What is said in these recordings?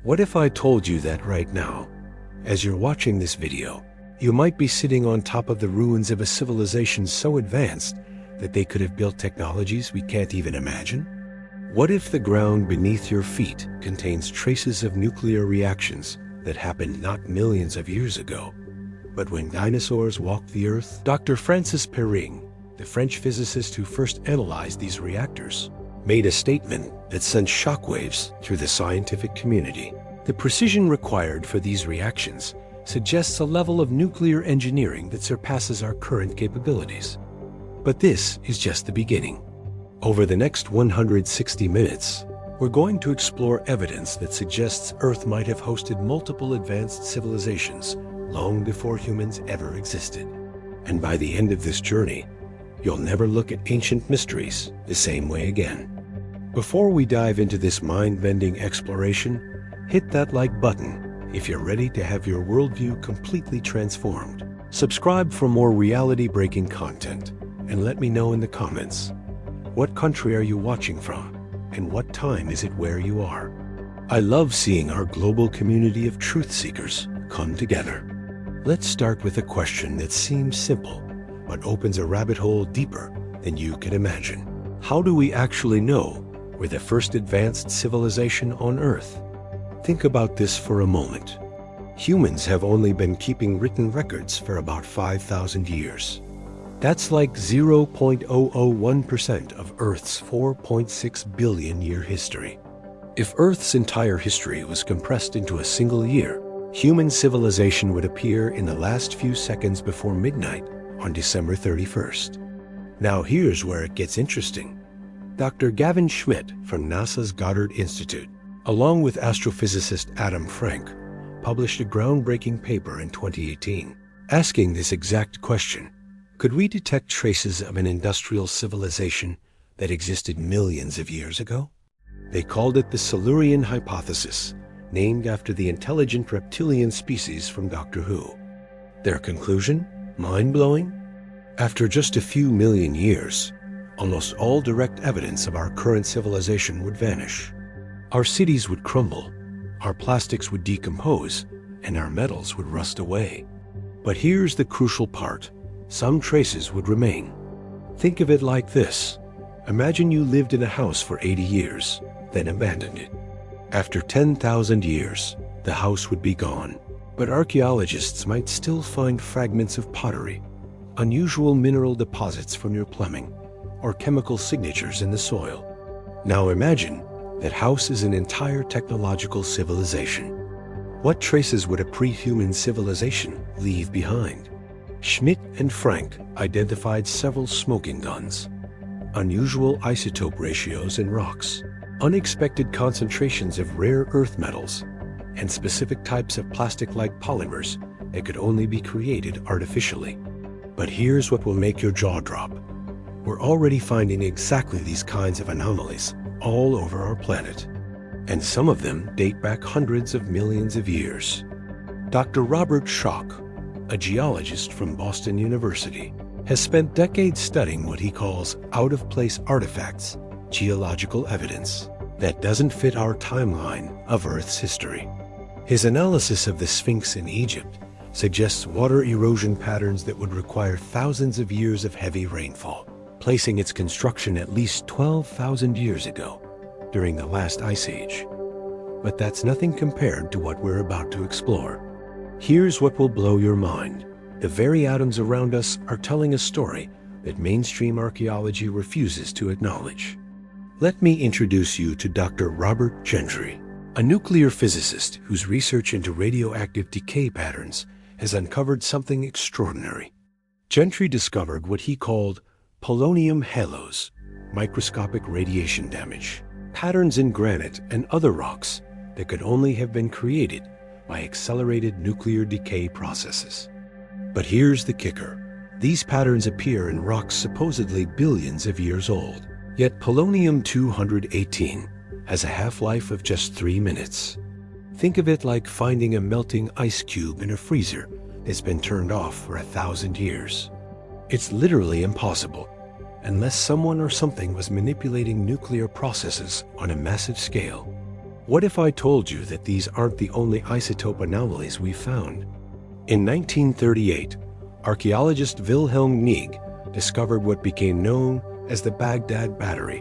What if I told you that right now, as you're watching this video, you might be sitting on top of the ruins of a civilization so advanced that they could have built technologies we can't even imagine? What if the ground beneath your feet contains traces of nuclear reactions that happened not millions of years ago, but when dinosaurs walked the Earth? Dr. Francis Perrin, the French physicist who first analyzed these reactors, made a statement that sent shockwaves through the scientific community. The precision required for these reactions suggests a level of nuclear engineering that surpasses our current capabilities. But this is just the beginning. Over the next 160 minutes, we're going to explore evidence that suggests Earth might have hosted multiple advanced civilizations long before humans ever existed. And by the end of this journey, you'll never look at ancient mysteries the same way again. Before we dive into this mind-bending exploration, hit that like button if you're ready to have your worldview completely transformed. Subscribe for more reality-breaking content, and let me know in the comments, what country are you watching from, and what time is it where you are? I love seeing our global community of truth seekers come together. Let's start with a question that seems simple, but opens a rabbit hole deeper than you can imagine. How do we actually know we're the first advanced civilization on Earth? Think about this for a moment. Humans have only been keeping written records for about 5,000 years. That's like 0.001% of Earth's 4.6 billion year history. If Earth's entire history was compressed into a single year, human civilization would appear in the last few seconds before midnight on December 31st. Now here's where it gets interesting. Dr. Gavin Schmidt from NASA's Goddard Institute, along with astrophysicist Adam Frank, published a groundbreaking paper in 2018, asking this exact question. Could we detect traces of an industrial civilization that existed millions of years ago? They called it the Silurian Hypothesis, named after the intelligent reptilian species from Doctor Who. Their conclusion? Mind-blowing? After just a few million years, almost all direct evidence of our current civilization would vanish. Our cities would crumble, our plastics would decompose, and our metals would rust away. But here's the crucial part. Some traces would remain. Think of it like this. Imagine you lived in a house for 80 years, then abandoned it. After 10,000 years, the house would be gone. But archaeologists might still find fragments of pottery, unusual mineral deposits from your plumbing, or chemical signatures in the soil. Now imagine that house is an entire technological civilization. What traces would a pre-human civilization leave behind? Schmidt and Frank identified several smoking guns, unusual isotope ratios in rocks, unexpected concentrations of rare earth metals, and specific types of plastic-like polymers that could only be created artificially. But here's what will make your jaw drop. We're already finding exactly these kinds of anomalies all over our planet, and some of them date back hundreds of millions of years. Dr. Robert Schoch, a geologist from Boston University, has spent decades studying what he calls out-of-place artifacts, geological evidence, that doesn't fit our timeline of Earth's history. His analysis of the Sphinx in Egypt suggests water erosion patterns that would require thousands of years of heavy rainfall, placing its construction at least 12,000 years ago, during the last ice age. But that's nothing compared to what we're about to explore. Here's what will blow your mind. The very atoms around us are telling a story that mainstream archaeology refuses to acknowledge. Let me introduce you to Dr. Robert Gentry, a nuclear physicist whose research into radioactive decay patterns has uncovered something extraordinary. Gentry discovered what he called polonium halos, microscopic radiation damage, patterns in granite and other rocks that could only have been created by accelerated nuclear decay processes. But here's the kicker. These patterns appear in rocks supposedly billions of years old. Yet polonium-218 has a half-life of just 3 minutes. Think of it like finding a melting ice cube in a freezer that's been turned off for 1,000 years. It's literally impossible, unless someone or something was manipulating nuclear processes on a massive scale. What if I told you that these aren't the only isotope anomalies we found? In 1938, archaeologist Wilhelm Neig discovered what became known as the Baghdad Battery,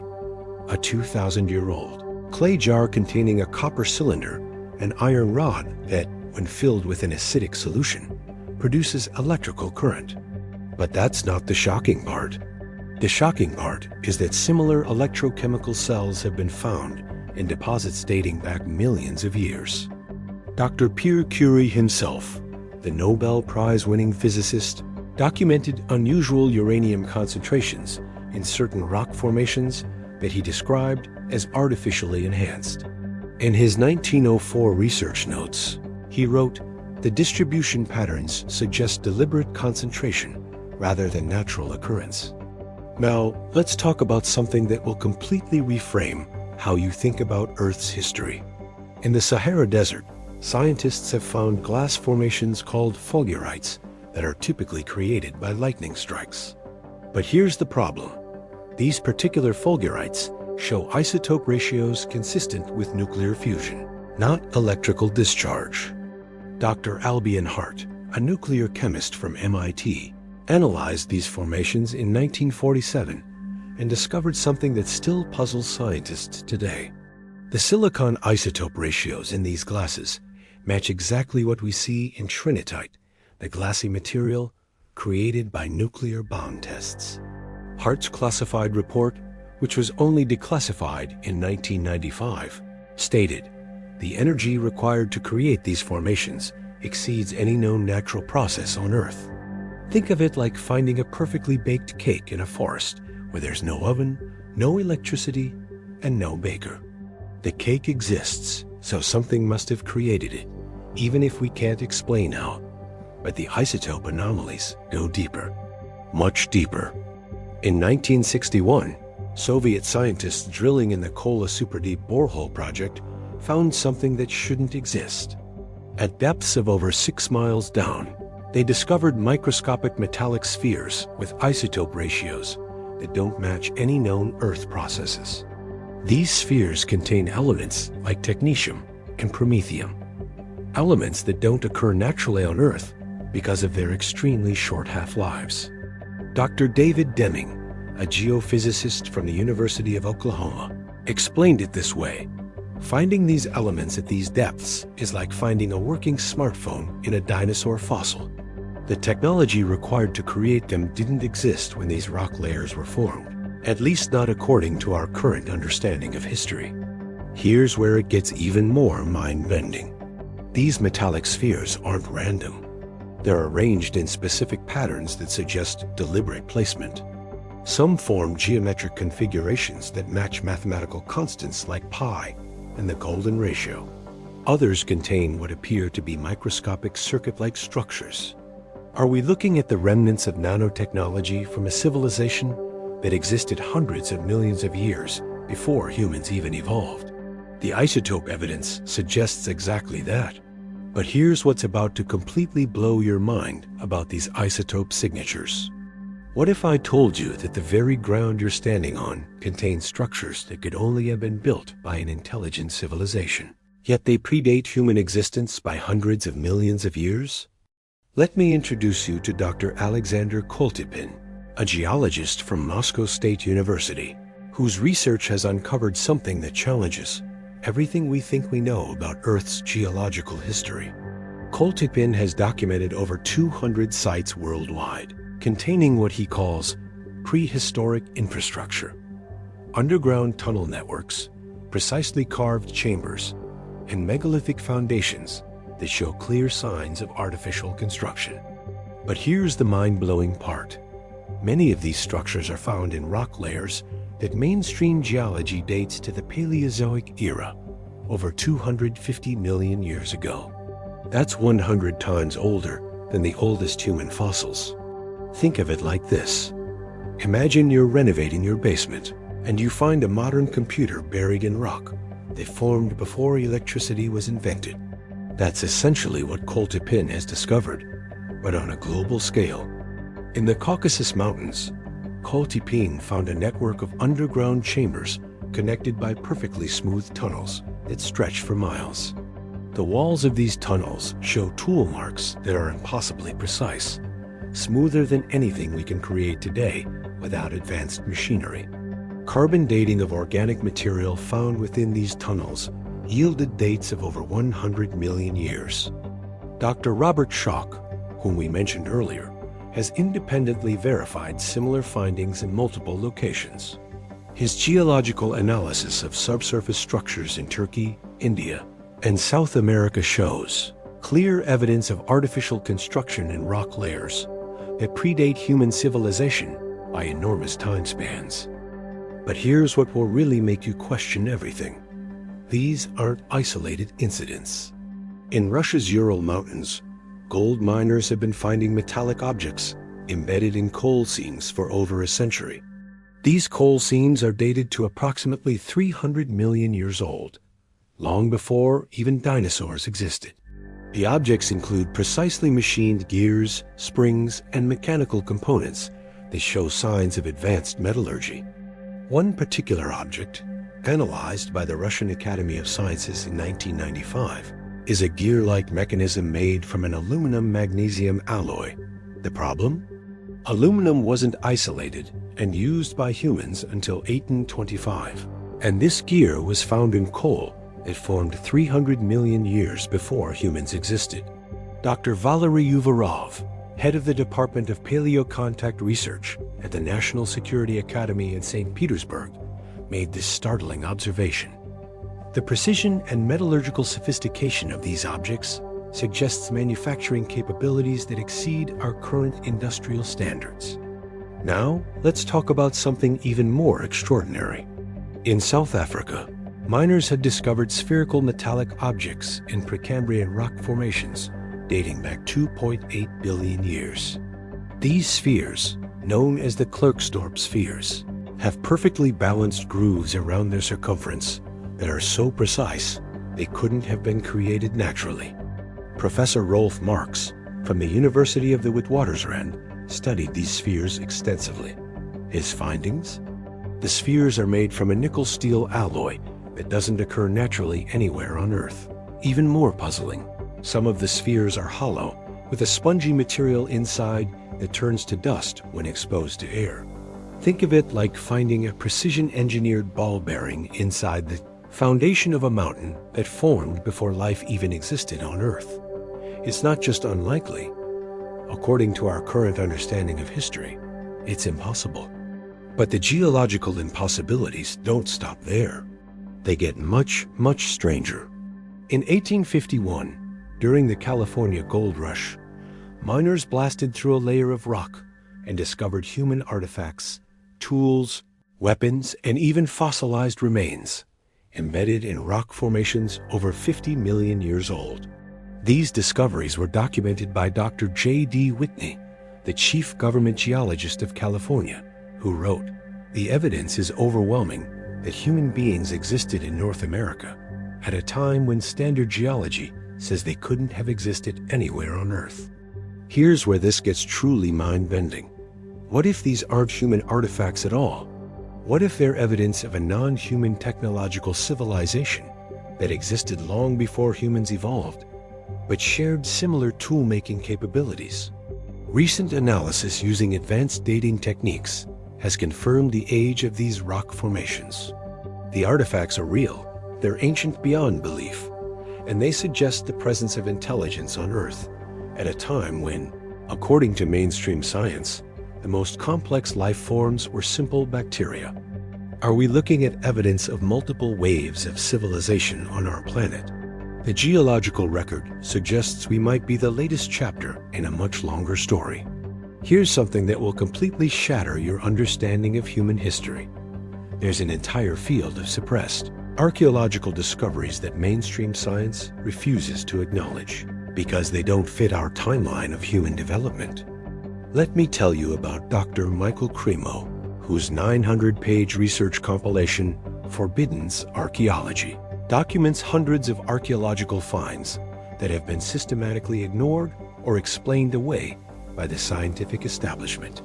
a 2,000-year-old clay jar containing a copper cylinder and iron rod that, when filled with an acidic solution, produces electrical current. But that's not the shocking part. The shocking part is that similar electrochemical cells have been found in deposits dating back millions of years. Dr. Pierre Curie himself, the Nobel Prize-winning physicist, documented unusual uranium concentrations in certain rock formations that he described as artificially enhanced. In his 1904 research notes, he wrote, "The distribution patterns suggest deliberate concentration rather than natural occurrence." Now, let's talk about something that will completely reframe how you think about Earth's history. In the Sahara Desert, scientists have found glass formations called fulgurites that are typically created by lightning strikes. But here's the problem. These particular fulgurites show isotope ratios consistent with nuclear fusion, not electrical discharge. Dr. Albion Hart, a nuclear chemist from MIT, analyzed these formations in 1947 and discovered something that still puzzles scientists today. The silicon isotope ratios in these glasses match exactly what we see in trinitite, the glassy material created by nuclear bomb tests. Hart's classified report, which was only declassified in 1995, stated, "The energy required to create these formations exceeds any known natural process on Earth." Think of it like finding a perfectly baked cake in a forest where there's no oven, no electricity, and no baker. The cake exists, so something must have created it, even if we can't explain how. But the isotope anomalies go deeper, much deeper. In 1961, Soviet scientists drilling in the Kola Superdeep borehole project found something that shouldn't exist. At depths of over 6 miles down, they discovered microscopic metallic spheres with isotope ratios that don't match any known Earth processes. These spheres contain elements like technetium and promethium, elements that don't occur naturally on Earth because of their extremely short half-lives. Dr. David Deming, a geophysicist from the University of Oklahoma, explained it this way: "Finding these elements at these depths is like finding a working smartphone in a dinosaur fossil. The technology required to create them didn't exist when these rock layers were formed, at least not according to our current understanding of history." Here's where it gets even more mind-bending. These metallic spheres aren't random. They're arranged in specific patterns that suggest deliberate placement. Some form geometric configurations that match mathematical constants like pi and the golden ratio. Others contain what appear to be microscopic circuit-like structures. Are we looking at the remnants of nanotechnology from a civilization that existed hundreds of millions of years before humans even evolved? The isotope evidence suggests exactly that. But here's what's about to completely blow your mind about these isotope signatures. What if I told you that the very ground you're standing on contains structures that could only have been built by an intelligent civilization, yet they predate human existence by hundreds of millions of years? Let me introduce you to Dr. Alexander Koltepin, a geologist from Moscow State University, whose research has uncovered something that challenges everything we think we know about Earth's geological history. Koltepin has documented over 200 sites worldwide, containing what he calls prehistoric infrastructure, underground tunnel networks, precisely carved chambers, and megalithic foundations that show clear signs of artificial construction. But here's the mind-blowing part. Many of these structures are found in rock layers that mainstream geology dates to the Paleozoic era, over 250 million years ago. That's 100 times older than the oldest human fossils. Think of it like this. Imagine you're renovating your basement and you find a modern computer buried in rock that formed before electricity was invented. That's essentially what Koltepin has discovered, but on a global scale. In the Caucasus Mountains, Koltepin found a network of underground chambers connected by perfectly smooth tunnels that stretch for miles. The walls of these tunnels show tool marks that are impossibly precise, smoother than anything we can create today without advanced machinery. Carbon dating of organic material found within these tunnels yielded dates of over 100 million years. Dr. Robert Schoch, whom we mentioned earlier, has independently verified similar findings in multiple locations. His geological analysis of subsurface structures in Turkey, India, and South America shows clear evidence of artificial construction in rock layers that predate human civilization by enormous time spans. But here's what will really make you question everything. These aren't isolated incidents. In Russia's Ural Mountains, gold miners have been finding metallic objects embedded in coal seams for over a century. These coal seams are dated to approximately 300 million years old, long before even dinosaurs existed. The objects include precisely machined gears, springs, and mechanical components that show signs of advanced metallurgy. One particular object, analyzed by the Russian Academy of Sciences in 1995, is a gear-like mechanism made from an aluminum-magnesium alloy. The problem? Aluminum wasn't isolated and used by humans until 1825, and this gear was found in coal that formed 300 million years before humans existed. Dr. Valery Uvarov, head of the Department of Paleocontact Research at the National Security Academy in St. Petersburg, made this startling observation. The precision and metallurgical sophistication of these objects suggests manufacturing capabilities that exceed our current industrial standards. Now, let's talk about something even more extraordinary. In South Africa, miners had discovered spherical metallic objects in Precambrian rock formations dating back 2.8 billion years. These spheres, known as the Klerksdorp spheres, have perfectly balanced grooves around their circumference that are so precise they couldn't have been created naturally. Professor Rolf Marx from the University of the Witwatersrand studied these spheres extensively. His findings? The spheres are made from a nickel-steel alloy that doesn't occur naturally anywhere on Earth. Even more puzzling, some of the spheres are hollow, with a spongy material inside that turns to dust when exposed to air. Think of it like finding a precision-engineered ball bearing inside the foundation of a mountain that formed before life even existed on Earth. It's not just unlikely. According to our current understanding of history, it's impossible. But the geological impossibilities don't stop there. They get much, much stranger. In 1851, during the California gold rush, miners blasted through a layer of rock and discovered human artifacts, tools, weapons, and even fossilized remains embedded in rock formations over 50 million years old. These discoveries were documented by Dr. J.D. Whitney, the chief government geologist of California, who wrote, "The evidence is overwhelming that human beings existed in North America at a time when standard geology says they couldn't have existed anywhere on Earth." Here's where this gets truly mind-bending. What if these aren't human artifacts at all? What if they're evidence of a non-human technological civilization that existed long before humans evolved, but shared similar tool-making capabilities? Recent analysis using advanced dating techniques has confirmed the age of these rock formations. The artifacts are real, they're ancient beyond belief, and they suggest the presence of intelligence on Earth at a time when, according to mainstream science, the most complex life forms were simple bacteria. Are we looking at evidence of multiple waves of civilization on our planet? The geological record suggests we might be the latest chapter in a much longer story. Here's something that will completely shatter your understanding of human history. There's an entire field of suppressed archaeological discoveries that mainstream science refuses to acknowledge because they don't fit our timeline of human development. Let me tell you about Dr. Michael Cremo, whose 900-page research compilation, Forbidden's Archaeology, documents hundreds of archaeological finds that have been systematically ignored or explained away by the scientific establishment.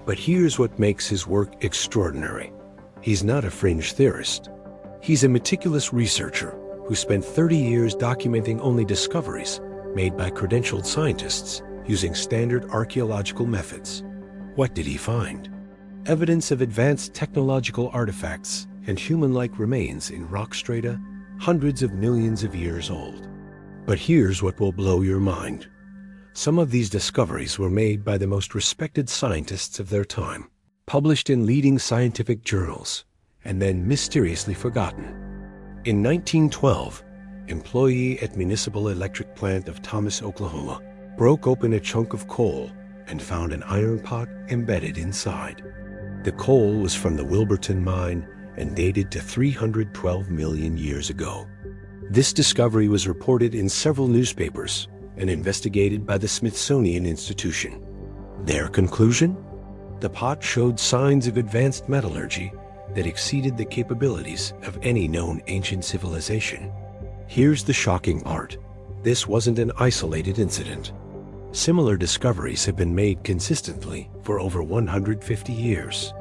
But here's what makes his work extraordinary. He's not a fringe theorist. He's a meticulous researcher who spent 30 years documenting only discoveries made by credentialed scientists using standard archaeological methods. What did he find? Evidence of advanced technological artifacts and human-like remains in rock strata hundreds of millions of years old. But here's what will blow your mind. Some of these discoveries were made by the most respected scientists of their time, published in leading scientific journals, and then mysteriously forgotten. In 1912, employee at Municipal Electric Plant of Thomas, Oklahoma, broke open a chunk of coal and found an iron pot embedded inside. The coal was from the Wilburton mine and dated to 312 million years ago. This discovery was reported in several newspapers and investigated by the Smithsonian Institution. Their conclusion? The pot showed signs of advanced metallurgy that exceeded the capabilities of any known ancient civilization. Here's the shocking part. This wasn't an isolated incident. Similar discoveries have been made consistently for over 150 years.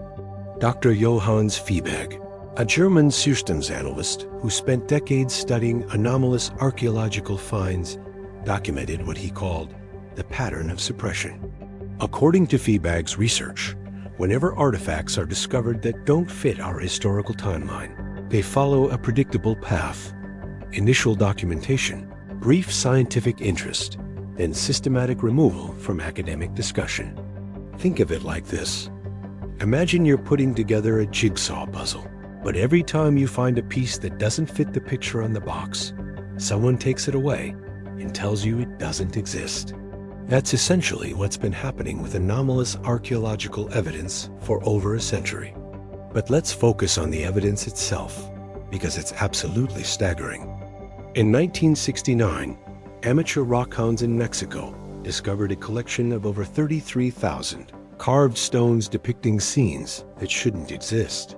Dr. Johannes Fiebig, a German systems analyst who spent decades studying anomalous archaeological finds, documented what he called the pattern of suppression. According to Fiebig's research, whenever artifacts are discovered that don't fit our historical timeline, they follow a predictable path: initial documentation, brief scientific interest, then systematic removal from academic discussion. Think of it like this. Imagine you're putting together a jigsaw puzzle, but every time you find a piece that doesn't fit the picture on the box, someone takes it away and tells you it doesn't exist. That's essentially what's been happening with anomalous archaeological evidence for over a century. But let's focus on the evidence itself, because it's absolutely staggering. In 1969, amateur rockhounds in Mexico discovered a collection of over 33,000 carved stones depicting scenes that shouldn't exist.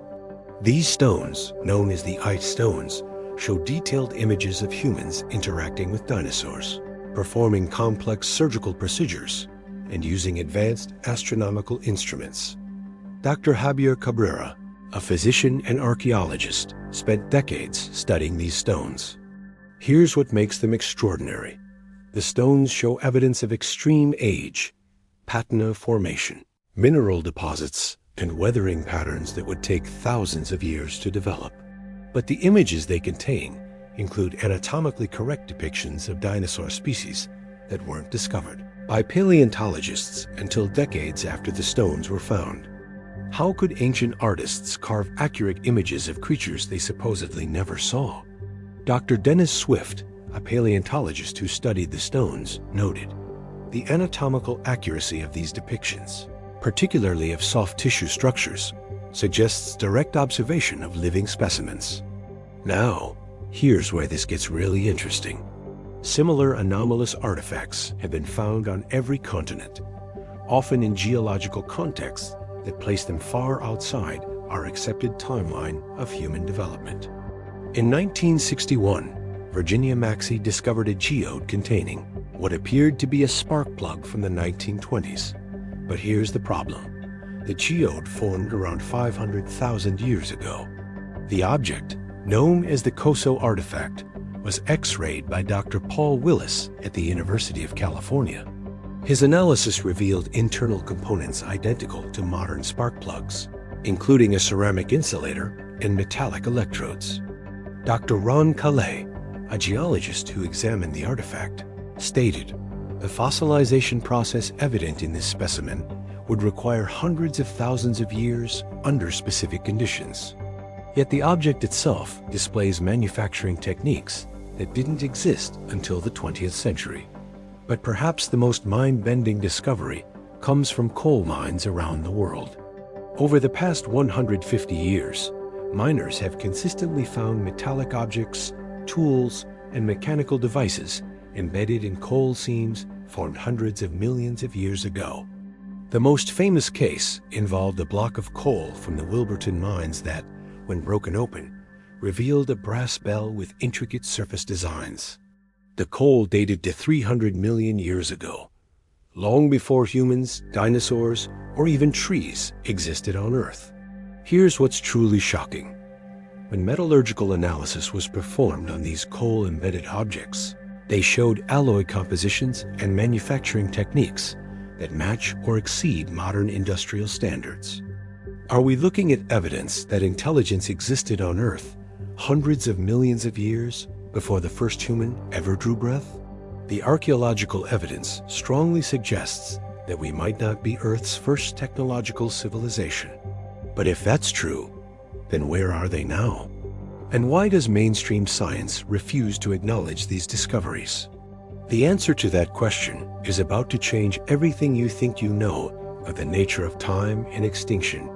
These stones, known as the ice stones, show detailed images of humans interacting with dinosaurs, performing complex surgical procedures, and using advanced astronomical instruments. Dr. Javier Cabrera, a physician and archaeologist, spent decades studying these stones. Here's what makes them extraordinary. The stones show evidence of extreme age, patina formation, mineral deposits, and weathering patterns that would take thousands of years to develop. But the images they contain include anatomically correct depictions of dinosaur species that weren't discovered by paleontologists until decades after the stones were found. How could ancient artists carve accurate images of creatures they supposedly never saw? Dr. Dennis Swift, a paleontologist who studied the stones, noted, "The anatomical accuracy of these depictions, particularly of soft tissue structures, suggests direct observation of living specimens." Now, here's where this gets really interesting. Similar anomalous artifacts have been found on every continent, often in geological contexts that place them far outside our accepted timeline of human development. In 1961, Virginia Maxey discovered a geode containing what appeared to be a spark plug from the 1920s. But here's the problem. The geode formed around 500,000 years ago. The object, known as the Coso artifact, was X-rayed by Dr. Paul Willis at the University of California. His analysis revealed internal components identical to modern spark plugs, including a ceramic insulator and metallic electrodes. Dr. Ron Calais, a geologist who examined the artifact, stated, "The fossilization process evident in this specimen would require hundreds of thousands of years under specific conditions. Yet the object itself displays manufacturing techniques that didn't exist until the 20th century." But perhaps the most mind-bending discovery comes from coal mines around the world. Over the past 150 years, miners have consistently found metallic objects, tools, and mechanical devices embedded in coal seams formed hundreds of millions of years ago. The most famous case involved a block of coal from the Wilburton mines that, when broken open, revealed a brass bell with intricate surface designs. The coal dated to 300 million years ago, long before humans, dinosaurs, or even trees existed on Earth. Here's what's truly shocking. When metallurgical analysis was performed on these coal-embedded objects, they showed alloy compositions and manufacturing techniques that match or exceed modern industrial standards. Are we looking at evidence that intelligence existed on Earth hundreds of millions of years before the first human ever drew breath? The archaeological evidence strongly suggests that we might not be Earth's first technological civilization. But if that's true, then where are they now? And why does mainstream science refuse to acknowledge these discoveries? The answer to that question is about to change everything you think you know of the nature of time and extinction.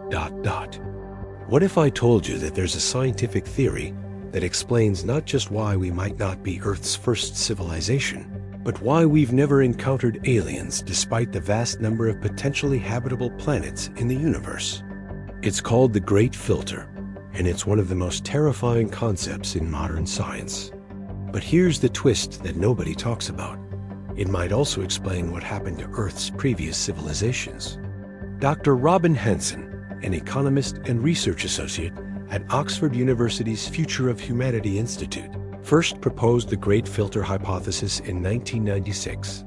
What if I told you that there's a scientific theory that explains not just why we might not be Earth's first civilization, but why we've never encountered aliens despite the vast number of potentially habitable planets in the universe? It's called the Great Filter, and it's one of the most terrifying concepts in modern science. But here's the twist that nobody talks about. It might also explain what happened to Earth's previous civilizations. Dr. Robin Hanson, an economist and research associate at Oxford University's Future of Humanity Institute, first proposed the Great Filter Hypothesis in 1996.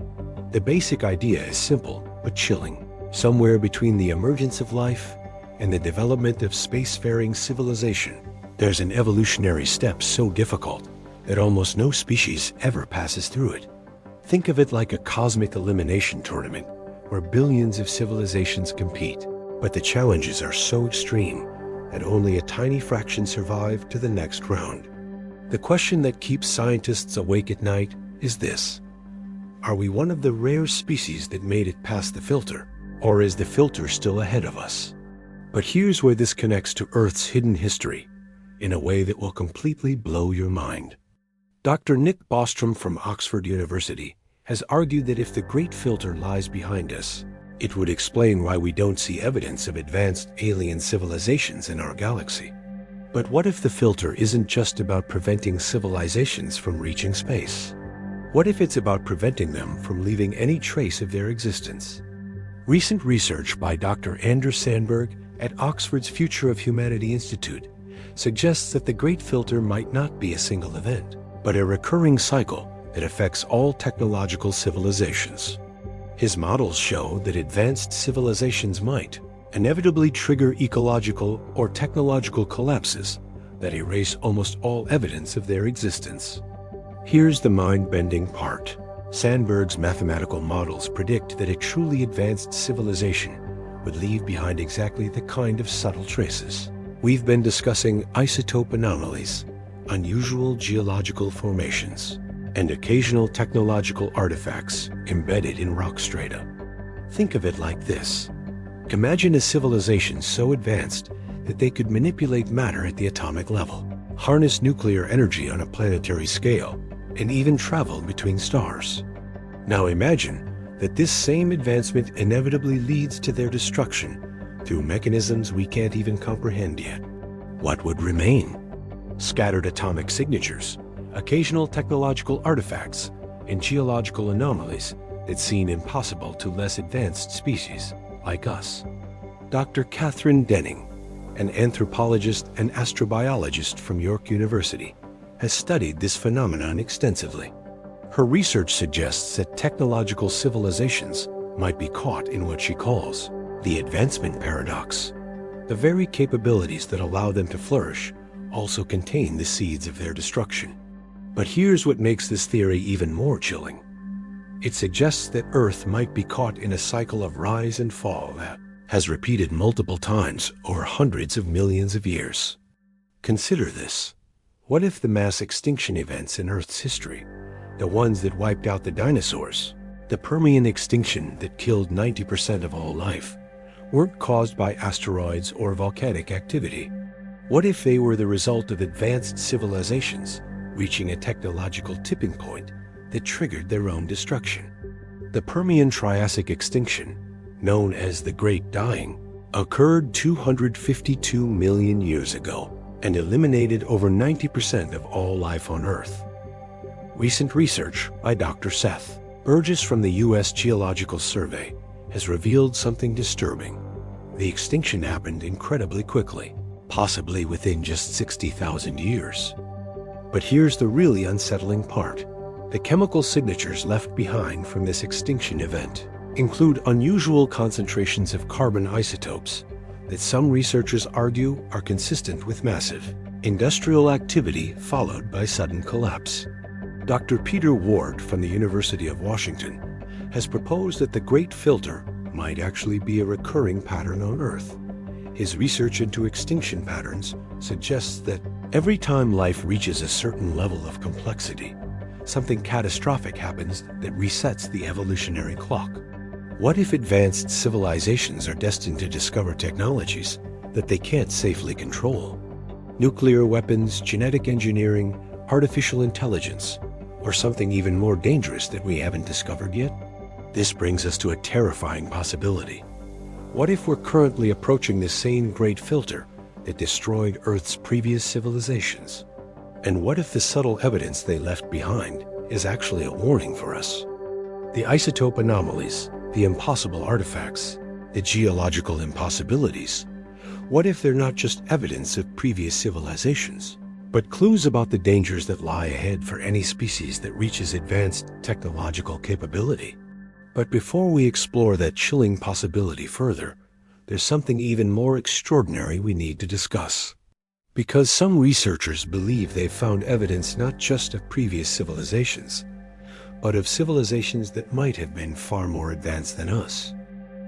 The basic idea is simple but chilling. Somewhere between the emergence of life and the development of spacefaring civilization, there's an evolutionary step so difficult that almost no species ever passes through it. Think of it like a cosmic elimination tournament where billions of civilizations compete, but the challenges are so extreme that only a tiny fraction survive to the next round. The question that keeps scientists awake at night is this: are we one of the rare species that made it past the filter, or is the filter still ahead of us? But here's where this connects to Earth's hidden history in a way that will completely blow your mind. Dr. Nick Bostrom from Oxford University has argued that if the Great Filter lies behind us, it would explain why we don't see evidence of advanced alien civilizations in our galaxy. But what if the filter isn't just about preventing civilizations from reaching space? What if it's about preventing them from leaving any trace of their existence? Recent research by Dr. Anders Sandberg at Oxford's Future of Humanity Institute suggests that the Great Filter might not be a single event, but a recurring cycle that affects all technological civilizations. His models show that advanced civilizations might inevitably trigger ecological or technological collapses that erase almost all evidence of their existence. Here's the mind-bending part. Sandberg's mathematical models predict that a truly advanced civilization would leave behind exactly the kind of subtle traces. We've been discussing isotope anomalies, unusual geological formations, and occasional technological artifacts embedded in rock strata. Think of it like this. Imagine a civilization so advanced that they could manipulate matter at the atomic level, harness nuclear energy on a planetary scale, and even travel between stars. Now imagine that this same advancement inevitably leads to their destruction through mechanisms we can't even comprehend yet. What would remain? Scattered atomic signatures, occasional technological artifacts, and geological anomalies that seem impossible to less advanced species like us. Dr. Catherine Denning, an anthropologist and astrobiologist from York University, has studied this phenomenon extensively. Her research suggests that technological civilizations might be caught in what she calls the advancement paradox. The very capabilities that allow them to flourish also contain the seeds of their destruction. But here's what makes this theory even more chilling. It suggests that Earth might be caught in a cycle of rise and fall that has repeated multiple times over hundreds of millions of years. Consider this. What if the mass extinction events in Earth's history, the ones that wiped out the dinosaurs, the Permian extinction that killed 90% of all life, weren't caused by asteroids or volcanic activity? What if they were the result of advanced civilizations reaching a technological tipping point that triggered their own destruction? The Permian Triassic extinction, known as the Great Dying, occurred 252 million years ago and eliminated over 90% of all life on Earth. Recent research by Dr. Seth Burgess from the U.S. Geological Survey has revealed something disturbing. The extinction happened incredibly quickly. possibly within just 60,000 years. But here's the really unsettling part. The chemical signatures left behind from this extinction event include unusual concentrations of carbon isotopes that some researchers argue are consistent with massive industrial activity followed by sudden collapse. Dr. Peter Ward from the University of Washington has proposed that the Great Filter might actually be a recurring pattern on Earth. His research into extinction patterns suggests that every time life reaches a certain level of complexity, something catastrophic happens that resets the evolutionary clock. What if advanced civilizations are destined to discover technologies that they can't safely control? Nuclear weapons, genetic engineering, artificial intelligence, or something even more dangerous that we haven't discovered yet? This brings us to a terrifying possibility. What if we're currently approaching the same great filter that destroyed Earth's previous civilizations? And what if the subtle evidence they left behind is actually a warning for us? The isotope anomalies, the impossible artifacts, the geological impossibilities. What if they're not just evidence of previous civilizations, but clues about the dangers that lie ahead for any species that reaches advanced technological capability? But before we explore that chilling possibility further, there's something even more extraordinary we need to discuss. Because some researchers believe they've found evidence not just of previous civilizations, but of civilizations that might have been far more advanced than us.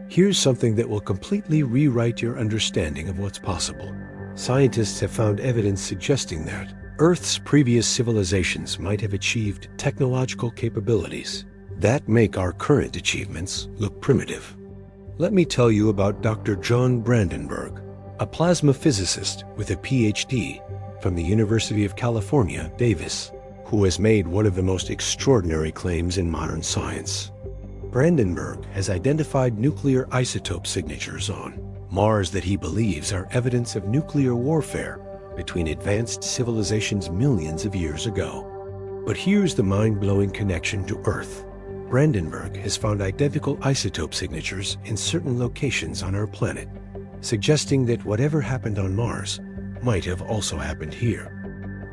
Here's something that will completely rewrite your understanding of what's possible. Scientists have found evidence suggesting that Earth's previous civilizations might have achieved technological capabilities that make our current achievements look primitive. Let me tell you about Dr. John Brandenburg, a plasma physicist with a PhD from the University of California, Davis, who has made one of the most extraordinary claims in modern science. Brandenburg has identified nuclear isotope signatures on Mars that he believes are evidence of nuclear warfare between advanced civilizations millions of years ago. But here's the mind-blowing connection to Earth. Brandenburg has found identical isotope signatures in certain locations on our planet, suggesting that whatever happened on Mars might have also happened here.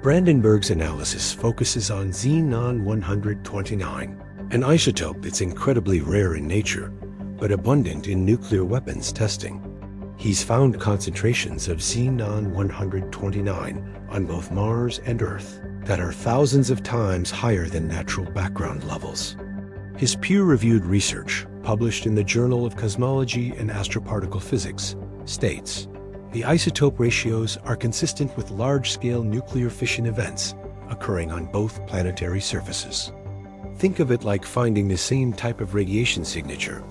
Brandenburg's analysis focuses on xenon-129, an isotope that's incredibly rare in nature, but abundant in nuclear weapons testing. He's found concentrations of xenon-129 on both Mars and Earth that are thousands of times higher than natural background levels. His peer-reviewed research, published in the Journal of Cosmology and Astroparticle Physics, states the isotope ratios are consistent with large-scale nuclear fission events occurring on both planetary surfaces. Think of it like finding the same type of radiation signature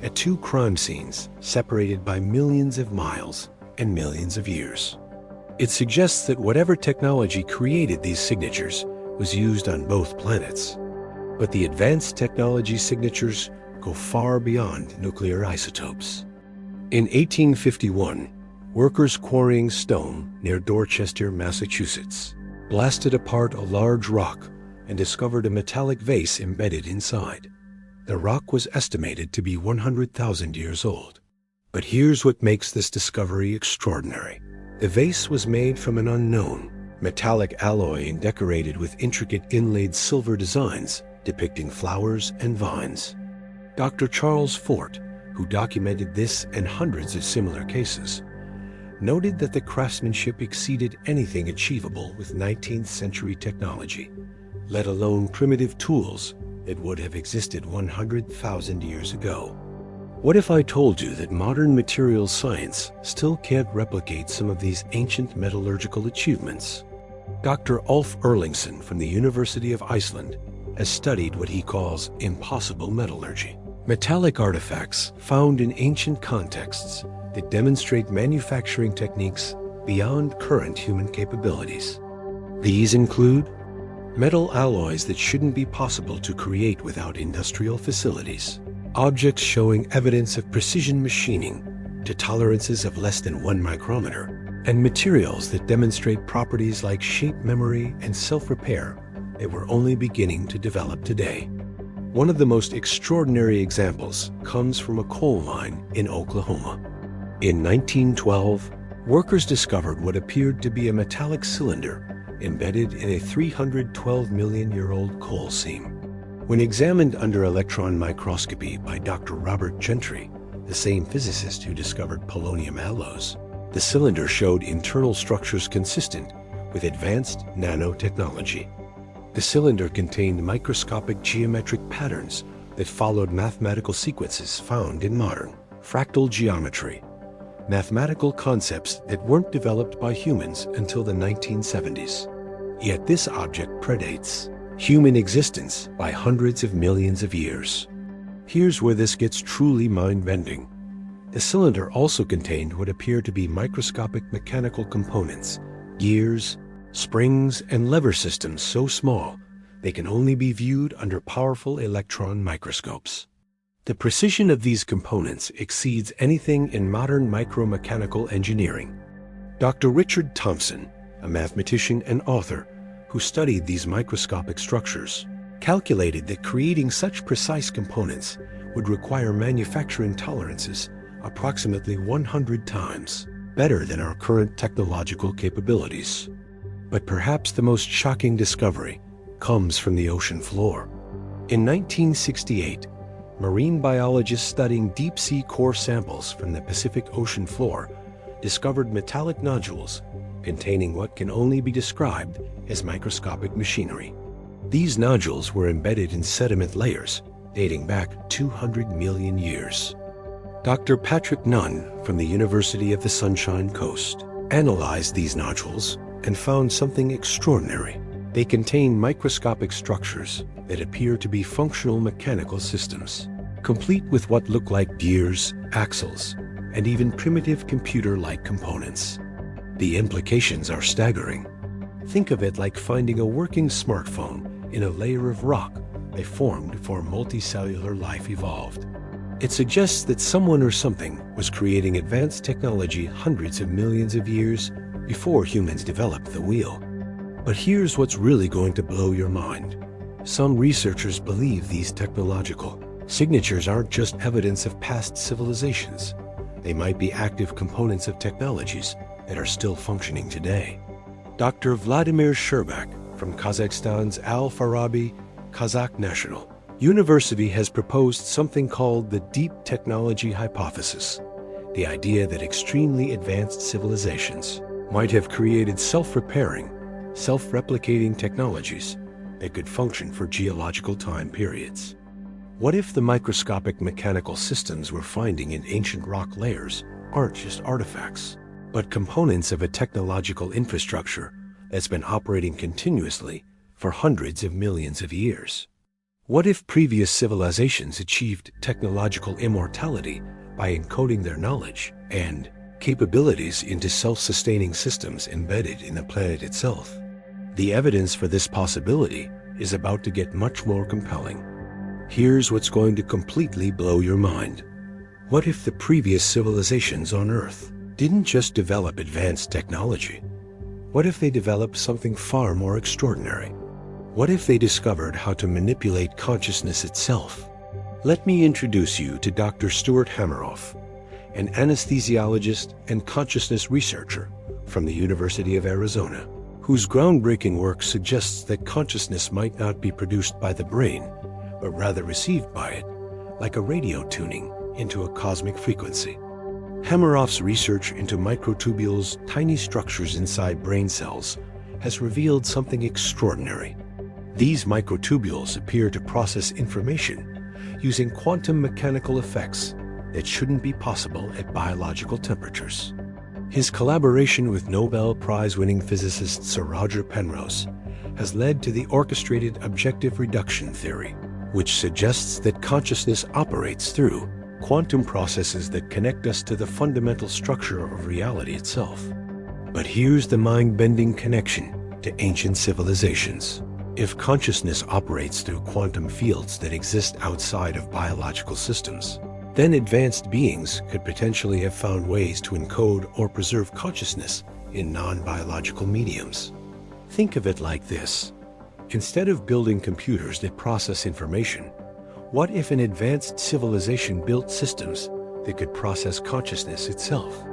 at two crime scenes separated by millions of miles and millions of years. It suggests that whatever technology created these signatures was used on both planets. But the advanced technology signatures go far beyond nuclear isotopes. In 1851, workers quarrying stone near Dorchester, Massachusetts, blasted apart a large rock and discovered a metallic vase embedded inside. The rock was estimated to be 100,000 years old. But here's what makes this discovery extraordinary. The vase was made from an unknown metallic alloy and decorated with intricate inlaid silver designs depicting flowers and vines. Dr. Charles Fort, who documented this and hundreds of similar cases, noted that the craftsmanship exceeded anything achievable with 19th century technology, let alone primitive tools that would have existed 100,000 years ago. What if I told you that modern materials science still can't replicate some of these ancient metallurgical achievements? Dr. Ulf Erlingsson from the University of Iceland has studied what he calls impossible metallurgy, metallic artifacts found in ancient contexts that demonstrate manufacturing techniques beyond current human capabilities. These include metal alloys that shouldn't be possible to create without industrial facilities, objects showing evidence of precision machining to tolerances of less than 1 micrometer, and materials that demonstrate properties like shape memory and self-repair that we're only beginning to develop today. One of the most extraordinary examples comes from a coal mine in Oklahoma. In 1912, Workers discovered what appeared to be a metallic cylinder embedded in a 312 million-year-old coal seam. When examined under electron microscopy by Dr. Robert Gentry, the same physicist who discovered polonium alloys, the cylinder showed internal structures consistent with advanced nanotechnology. The cylinder contained microscopic geometric patterns that followed mathematical sequences found in modern fractal geometry, mathematical concepts that weren't developed by humans until the 1970s. Yet this object predates human existence by hundreds of millions of years. Here's where this gets truly mind-bending. The cylinder also contained what appear to be microscopic mechanical components, gears, springs, and lever systems so small they can only be viewed under powerful electron microscopes. The precision of these components exceeds anything in modern micromechanical engineering. Dr. Richard Thompson, a mathematician and author who studied these microscopic structures, calculated that creating such precise components would require manufacturing tolerances approximately 100 times better than our current technological capabilities. But perhaps the most shocking discovery comes from the ocean floor. In 1968, marine biologists studying deep-sea core samples from the Pacific Ocean floor discovered metallic nodules containing what can only be described as microscopic machinery. These nodules were embedded in sediment layers dating back 200 million years. Dr. Patrick Nunn from the University of the Sunshine Coast analyzed these nodules and found something extraordinary. They contain microscopic structures that appear to be functional mechanical systems, complete with what look like gears, axles, and even primitive computer-like components. The implications are staggering. Think of it like finding a working smartphone in a layer of rock they formed before multicellular life evolved. It suggests that someone or something was creating advanced technology hundreds of millions of years before humans developed the wheel. But here's what's really going to blow your mind. Some researchers believe these technological signatures aren't just evidence of past civilizations. They might be active components of technologies that are still functioning today. Dr. Vladimir Sherbak from Kazakhstan's Al-Farabi Kazakh National University has proposed something called the Deep Technology Hypothesis, the idea that extremely advanced civilizations might have created self-repairing, self-replicating technologies that could function for geological time periods. What if the microscopic mechanical systems we're finding in ancient rock layers aren't just artifacts, but components of a technological infrastructure that's been operating continuously for hundreds of millions of years? What if previous civilizations achieved technological immortality by encoding their knowledge and capabilities into self-sustaining systems embedded in the planet itself? The evidence for this possibility is about to get much more compelling. Here's what's going to completely blow your mind. What if the previous civilizations on Earth didn't just develop advanced technology? What if they developed something far more extraordinary? What if they discovered how to manipulate consciousness itself? Let me introduce you to Dr. Stuart Hameroff, an anesthesiologist and consciousness researcher from the University of Arizona, whose groundbreaking work suggests that consciousness might not be produced by the brain, but rather received by it, like a radio tuning into a cosmic frequency. Hameroff's research into microtubules, tiny structures inside brain cells, has revealed something extraordinary. These microtubules appear to process information using quantum mechanical effects that shouldn't be possible at biological temperatures. His collaboration with Nobel Prize-winning physicist Sir Roger Penrose has led to the orchestrated objective reduction theory, which suggests that consciousness operates through quantum processes that connect us to the fundamental structure of reality itself. But here's the mind-bending connection to ancient civilizations. If consciousness operates through quantum fields that exist outside of biological systems, then advanced beings could potentially have found ways to encode or preserve consciousness in non-biological mediums. Think of it like this. Instead of building computers that process information, what if an advanced civilization built systems that could process consciousness itself?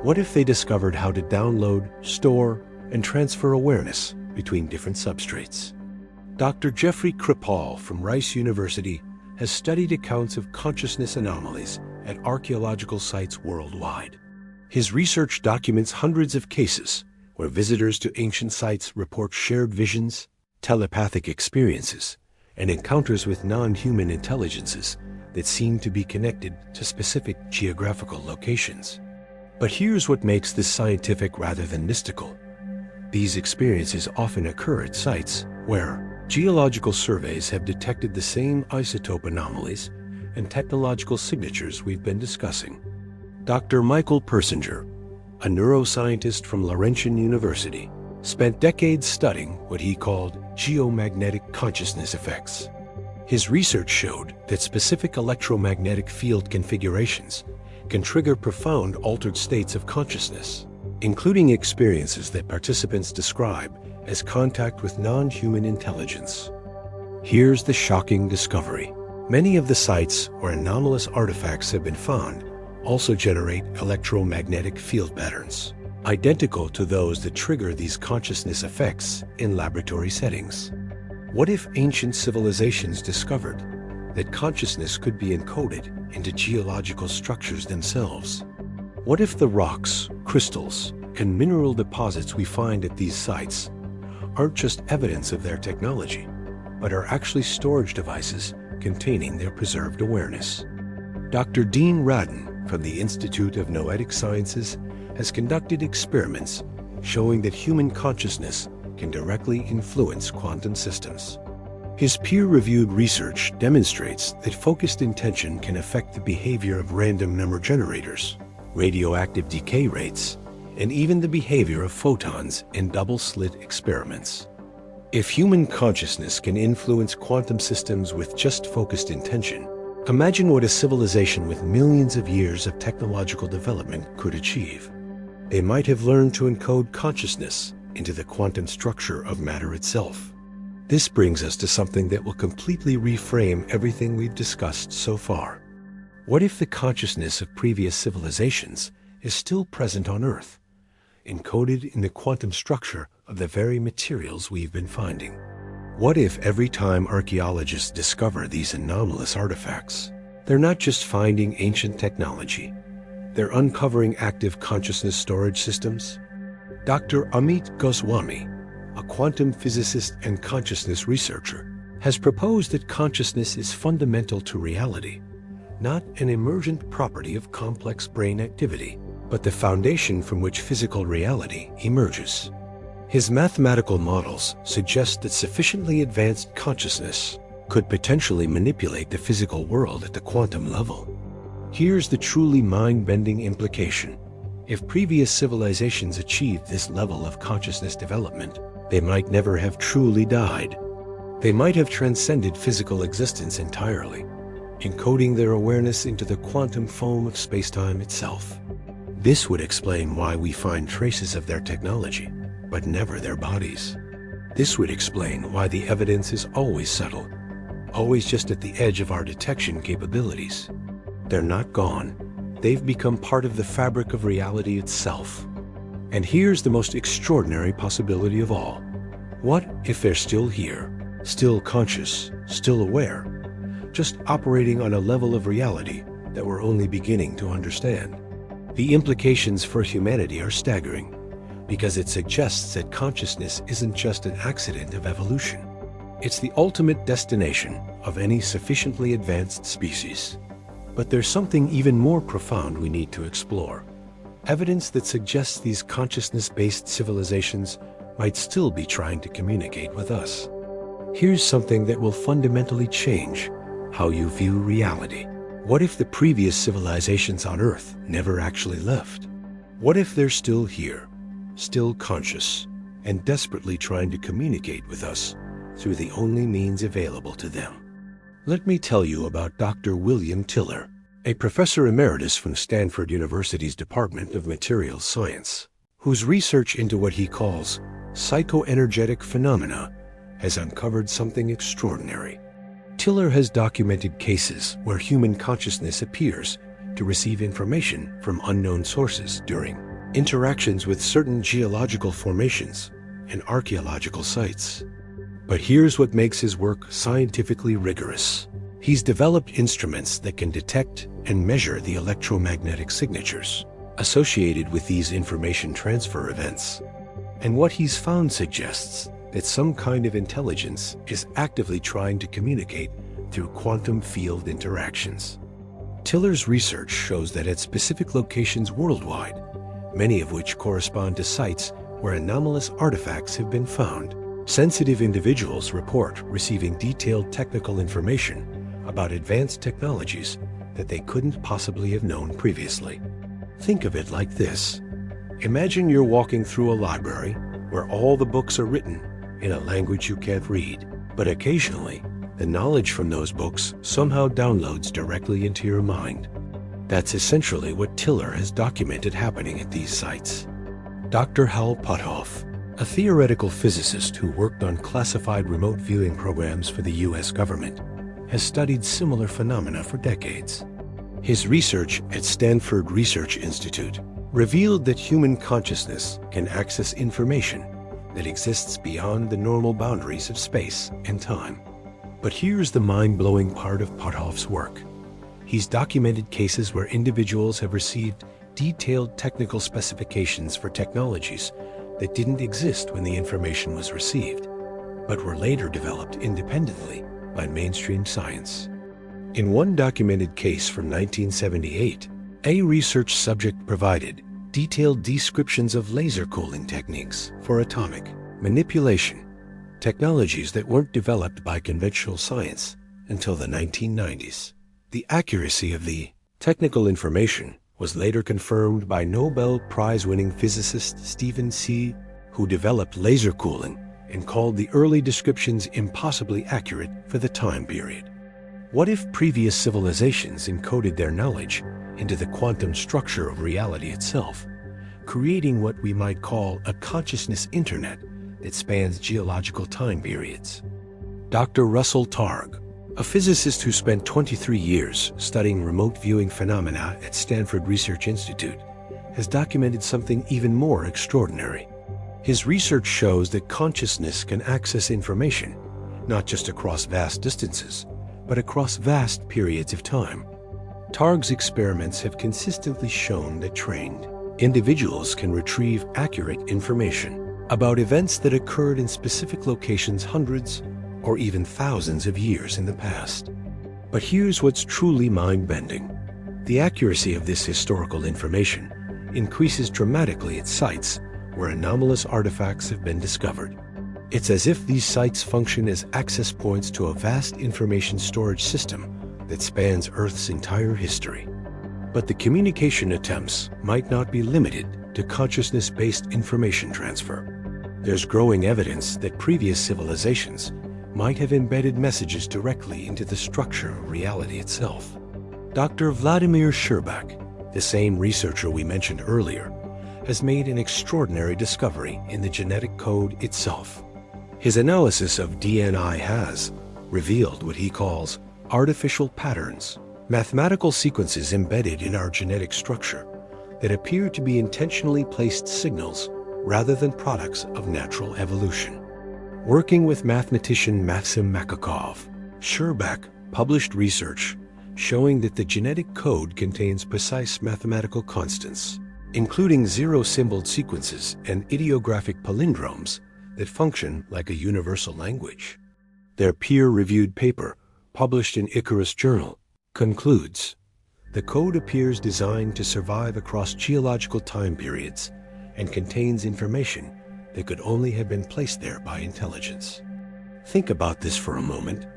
What if they discovered how to download, store, and transfer awareness between different substrates? Dr. Jeffrey Kripal from Rice University has studied accounts of consciousness anomalies at archaeological sites worldwide. His research documents hundreds of cases where visitors to ancient sites report shared visions, telepathic experiences, and encounters with non-human intelligences that seem to be connected to specific geographical locations. But here's what makes this scientific rather than mystical. These experiences often occur at sites where geological surveys have detected the same isotope anomalies and technological signatures we've been discussing. Dr. Michael Persinger, a neuroscientist from Laurentian University, spent decades studying what he called geomagnetic consciousness effects. His research showed that specific electromagnetic field configurations can trigger profound altered states of consciousness, including experiences that participants describe as contact with non-human intelligence. Here's the shocking discovery. Many of the sites where anomalous artifacts have been found also generate electromagnetic field patterns, identical to those that trigger these consciousness effects in laboratory settings. What if ancient civilizations discovered that consciousness could be encoded into geological structures themselves? What if the rocks, crystals, and mineral deposits we find at these sites aren't just evidence of their technology, but are actually storage devices containing their preserved awareness? Dr. Dean Radin from the Institute of Noetic Sciences has conducted experiments showing that human consciousness can directly influence quantum systems. His peer-reviewed research demonstrates that focused intention can affect the behavior of random number generators, radioactive decay rates, and even the behavior of photons in double-slit experiments. If human consciousness can influence quantum systems with just focused intention, imagine what a civilization with millions of years of technological development could achieve. They might have learned to encode consciousness into the quantum structure of matter itself. This brings us to something that will completely reframe everything we've discussed so far. What if the consciousness of previous civilizations is still present on Earth, encoded in the quantum structure of the very materials we've been finding? What if every time archaeologists discover these anomalous artifacts, they're not just finding ancient technology, they're uncovering active consciousness storage systems? Dr. Amit Goswami, a quantum physicist and consciousness researcher, has proposed that consciousness is fundamental to reality, not an emergent property of complex brain activity, but the foundation from which physical reality emerges. His mathematical models suggest that sufficiently advanced consciousness could potentially manipulate the physical world at the quantum level. Here's the truly mind-bending implication. If previous civilizations achieved this level of consciousness development, they might never have truly died. They might have transcended physical existence entirely, encoding their awareness into the quantum foam of spacetime itself. This would explain why we find traces of their technology, but never their bodies. This would explain why the evidence is always subtle, always just at the edge of our detection capabilities. They're not gone. They've become part of the fabric of reality itself. And here's the most extraordinary possibility of all. What if they're still here, still conscious, still aware, just operating on a level of reality that we're only beginning to understand? The implications for humanity are staggering, because it suggests that consciousness isn't just an accident of evolution. It's the ultimate destination of any sufficiently advanced species. But there's something even more profound we need to explore. Evidence that suggests these consciousness-based civilizations might still be trying to communicate with us. Here's something that will fundamentally change how you view reality. What if the previous civilizations on Earth never actually left? What if they're still here, still conscious, and desperately trying to communicate with us through the only means available to them? Let me tell you about Dr. William Tiller, a professor emeritus from Stanford University's Department of Materials Science, whose research into what he calls psychoenergetic phenomena has uncovered something extraordinary. Tiller has documented cases where human consciousness appears to receive information from unknown sources during interactions with certain geological formations, and archaeological sites. But here's what makes his work scientifically rigorous. He's developed instruments that can detect and measure the electromagnetic signatures associated with these information transfer events. And what he's found suggests that some kind of intelligence is actively trying to communicate through quantum field interactions. Tiller's research shows that at specific locations worldwide, many of which correspond to sites where anomalous artifacts have been found, sensitive individuals report receiving detailed technical information about advanced technologies that they couldn't possibly have known previously. Think of it like this. Imagine you're walking through a library where all the books are written in a language you can't read, but occasionally, the knowledge from those books somehow downloads directly into your mind. That's essentially what Tiller has documented happening at these sites. Dr. Hal Puthoff, a theoretical physicist who worked on classified remote viewing programs for the US government, has studied similar phenomena for decades. His research at Stanford Research Institute revealed that human consciousness can access information that exists beyond the normal boundaries of space and time. But here's the mind-blowing part of Puthoff's work. He's documented cases where individuals have received detailed technical specifications for technologies that didn't exist when the information was received, but were later developed independently by mainstream science. In one documented case from 1978, a research subject provided detailed descriptions of laser cooling techniques for atomic manipulation, technologies that weren't developed by conventional science until the 1990s. The accuracy of the technical information was later confirmed by Nobel Prize-winning physicist Stephen C., who developed laser cooling and called the early descriptions impossibly accurate for the time period. What if previous civilizations encoded their knowledge into the quantum structure of reality itself, creating what we might call a consciousness internet that spans geological time periods? Dr. Russell Targ, a physicist who spent 23 years studying remote viewing phenomena at Stanford Research Institute, has documented something even more extraordinary. His research shows that consciousness can access information, not just across vast distances, but across vast periods of time. Targ's experiments have consistently shown that trained individuals can retrieve accurate information about events that occurred in specific locations hundreds or even thousands of years in the past. But here's what's truly mind-bending. The accuracy of this historical information increases dramatically at sites where anomalous artifacts have been discovered. It's as if these sites function as access points to a vast information storage system that spans Earth's entire history. But the communication attempts might not be limited to consciousness-based information transfer. There's growing evidence that previous civilizations might have embedded messages directly into the structure of reality itself. Dr. Vladimir Sherbak, the same researcher we mentioned earlier, has made an extraordinary discovery in the genetic code itself. His analysis of DNA has revealed what he calls artificial patterns, mathematical sequences embedded in our genetic structure that appear to be intentionally placed signals rather than products of natural evolution. Working with mathematician Maxim Makakov, Sherbak published research showing that the genetic code contains precise mathematical constants, including zero-symboled sequences and ideographic palindromes that function like a universal language. Their peer-reviewed paper, published in Icarus Journal, concludes, the code appears designed to survive across geological time periods and contains information that could only have been placed there by intelligence. Think about this for a moment.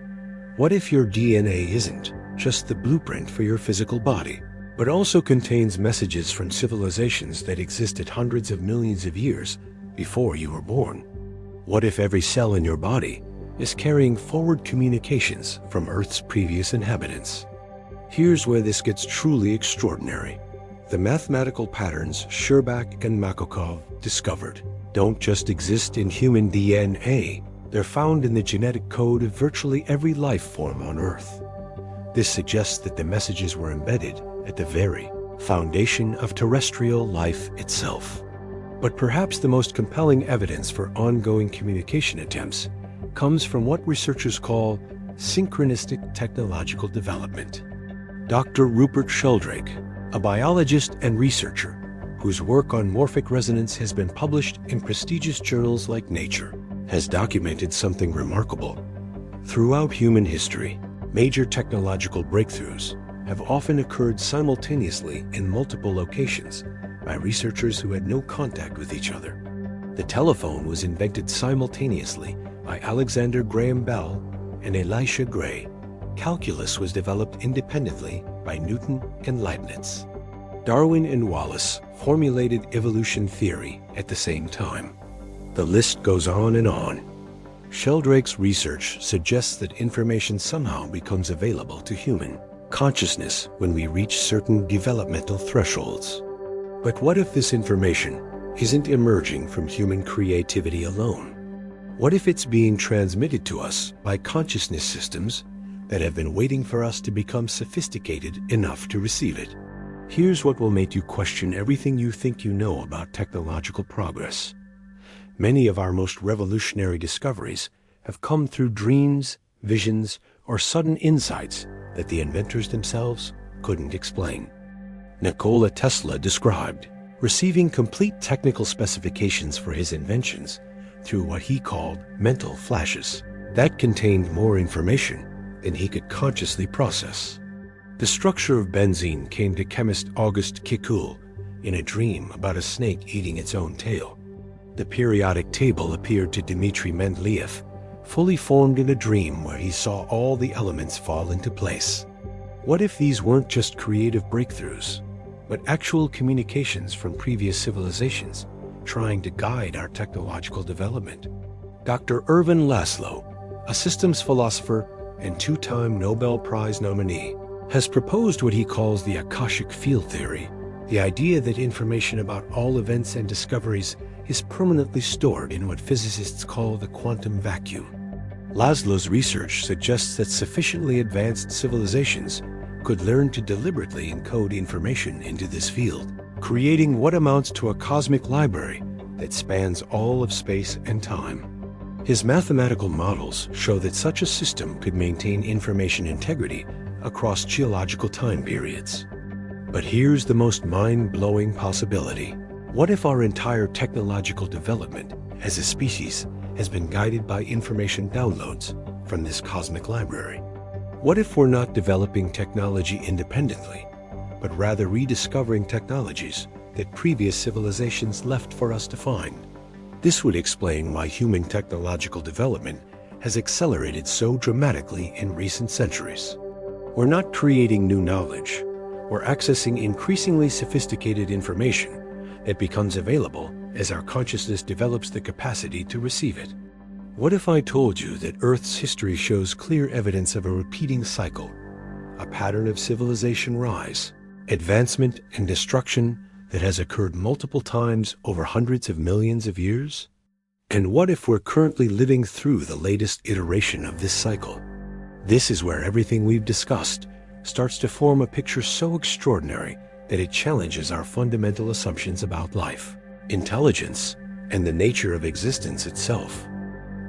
What if your DNA isn't just the blueprint for your physical body, but also contains messages from civilizations that existed hundreds of millions of years before you were born? What if every cell in your body is carrying forward communications from Earth's previous inhabitants? Here's where this gets truly extraordinary. The mathematical patterns Sherbak and Makakov discovered don't just exist in human DNA, they're found in the genetic code of virtually every life form on Earth. This suggests that the messages were embedded at the very foundation of terrestrial life itself. But perhaps the most compelling evidence for ongoing communication attempts comes from what researchers call synchronistic technological development. Dr. Rupert Sheldrake, a biologist and researcher whose work on morphic resonance has been published in prestigious journals like Nature, has documented something remarkable. Throughout human history, major technological breakthroughs have often occurred simultaneously in multiple locations by researchers who had no contact with each other. The telephone was invented simultaneously by Alexander Graham Bell and Elisha Gray. Calculus was developed independently by Newton and Leibniz. Darwin and Wallace formulated evolution theory at the same time. The list goes on and on. Sheldrake's research suggests that information somehow becomes available to human consciousness when we reach certain developmental thresholds. But what if this information isn't emerging from human creativity alone? What if it's being transmitted to us by consciousness systems that have been waiting for us to become sophisticated enough to receive it? Here's what will make you question everything you think you know about technological progress. Many of our most revolutionary discoveries have come through dreams, visions, or sudden insights that the inventors themselves couldn't explain. Nikola Tesla described receiving complete technical specifications for his inventions through what he called mental flashes that contained more information than he could consciously process. The structure of benzene came to chemist August Kikul in a dream about a snake eating its own tail. The periodic table appeared to Dmitry Mendeleev, fully formed in a dream where he saw all the elements fall into place. What if these weren't just creative breakthroughs, but actual communications from previous civilizations trying to guide our technological development? Dr. Ervin Laszlo, a systems philosopher and two-time Nobel Prize nominee, has proposed what he calls the Akashic field theory, the idea that information about all events and discoveries is permanently stored in what physicists call the quantum vacuum. Laszlo's research suggests that sufficiently advanced civilizations could learn to deliberately encode information into this field, creating what amounts to a cosmic library that spans all of space and time. His mathematical models show that such a system could maintain information integrity across geological time periods. But here's the most mind-blowing possibility. What if our entire technological development as a species has been guided by information downloads from this cosmic library? What if we're not developing technology independently, but rather rediscovering technologies that previous civilizations left for us to find? This would explain why human technological development has accelerated so dramatically in recent centuries. We're not creating new knowledge. We're accessing increasingly sophisticated information that becomes available as our consciousness develops the capacity to receive it. What if I told you that Earth's history shows clear evidence of a repeating cycle, a pattern of civilization rise, advancement, and destruction that has occurred multiple times over hundreds of millions of years? And what if we're currently living through the latest iteration of this cycle? This is where everything we've discussed starts to form a picture so extraordinary that it challenges our fundamental assumptions about life, intelligence, and the nature of existence itself.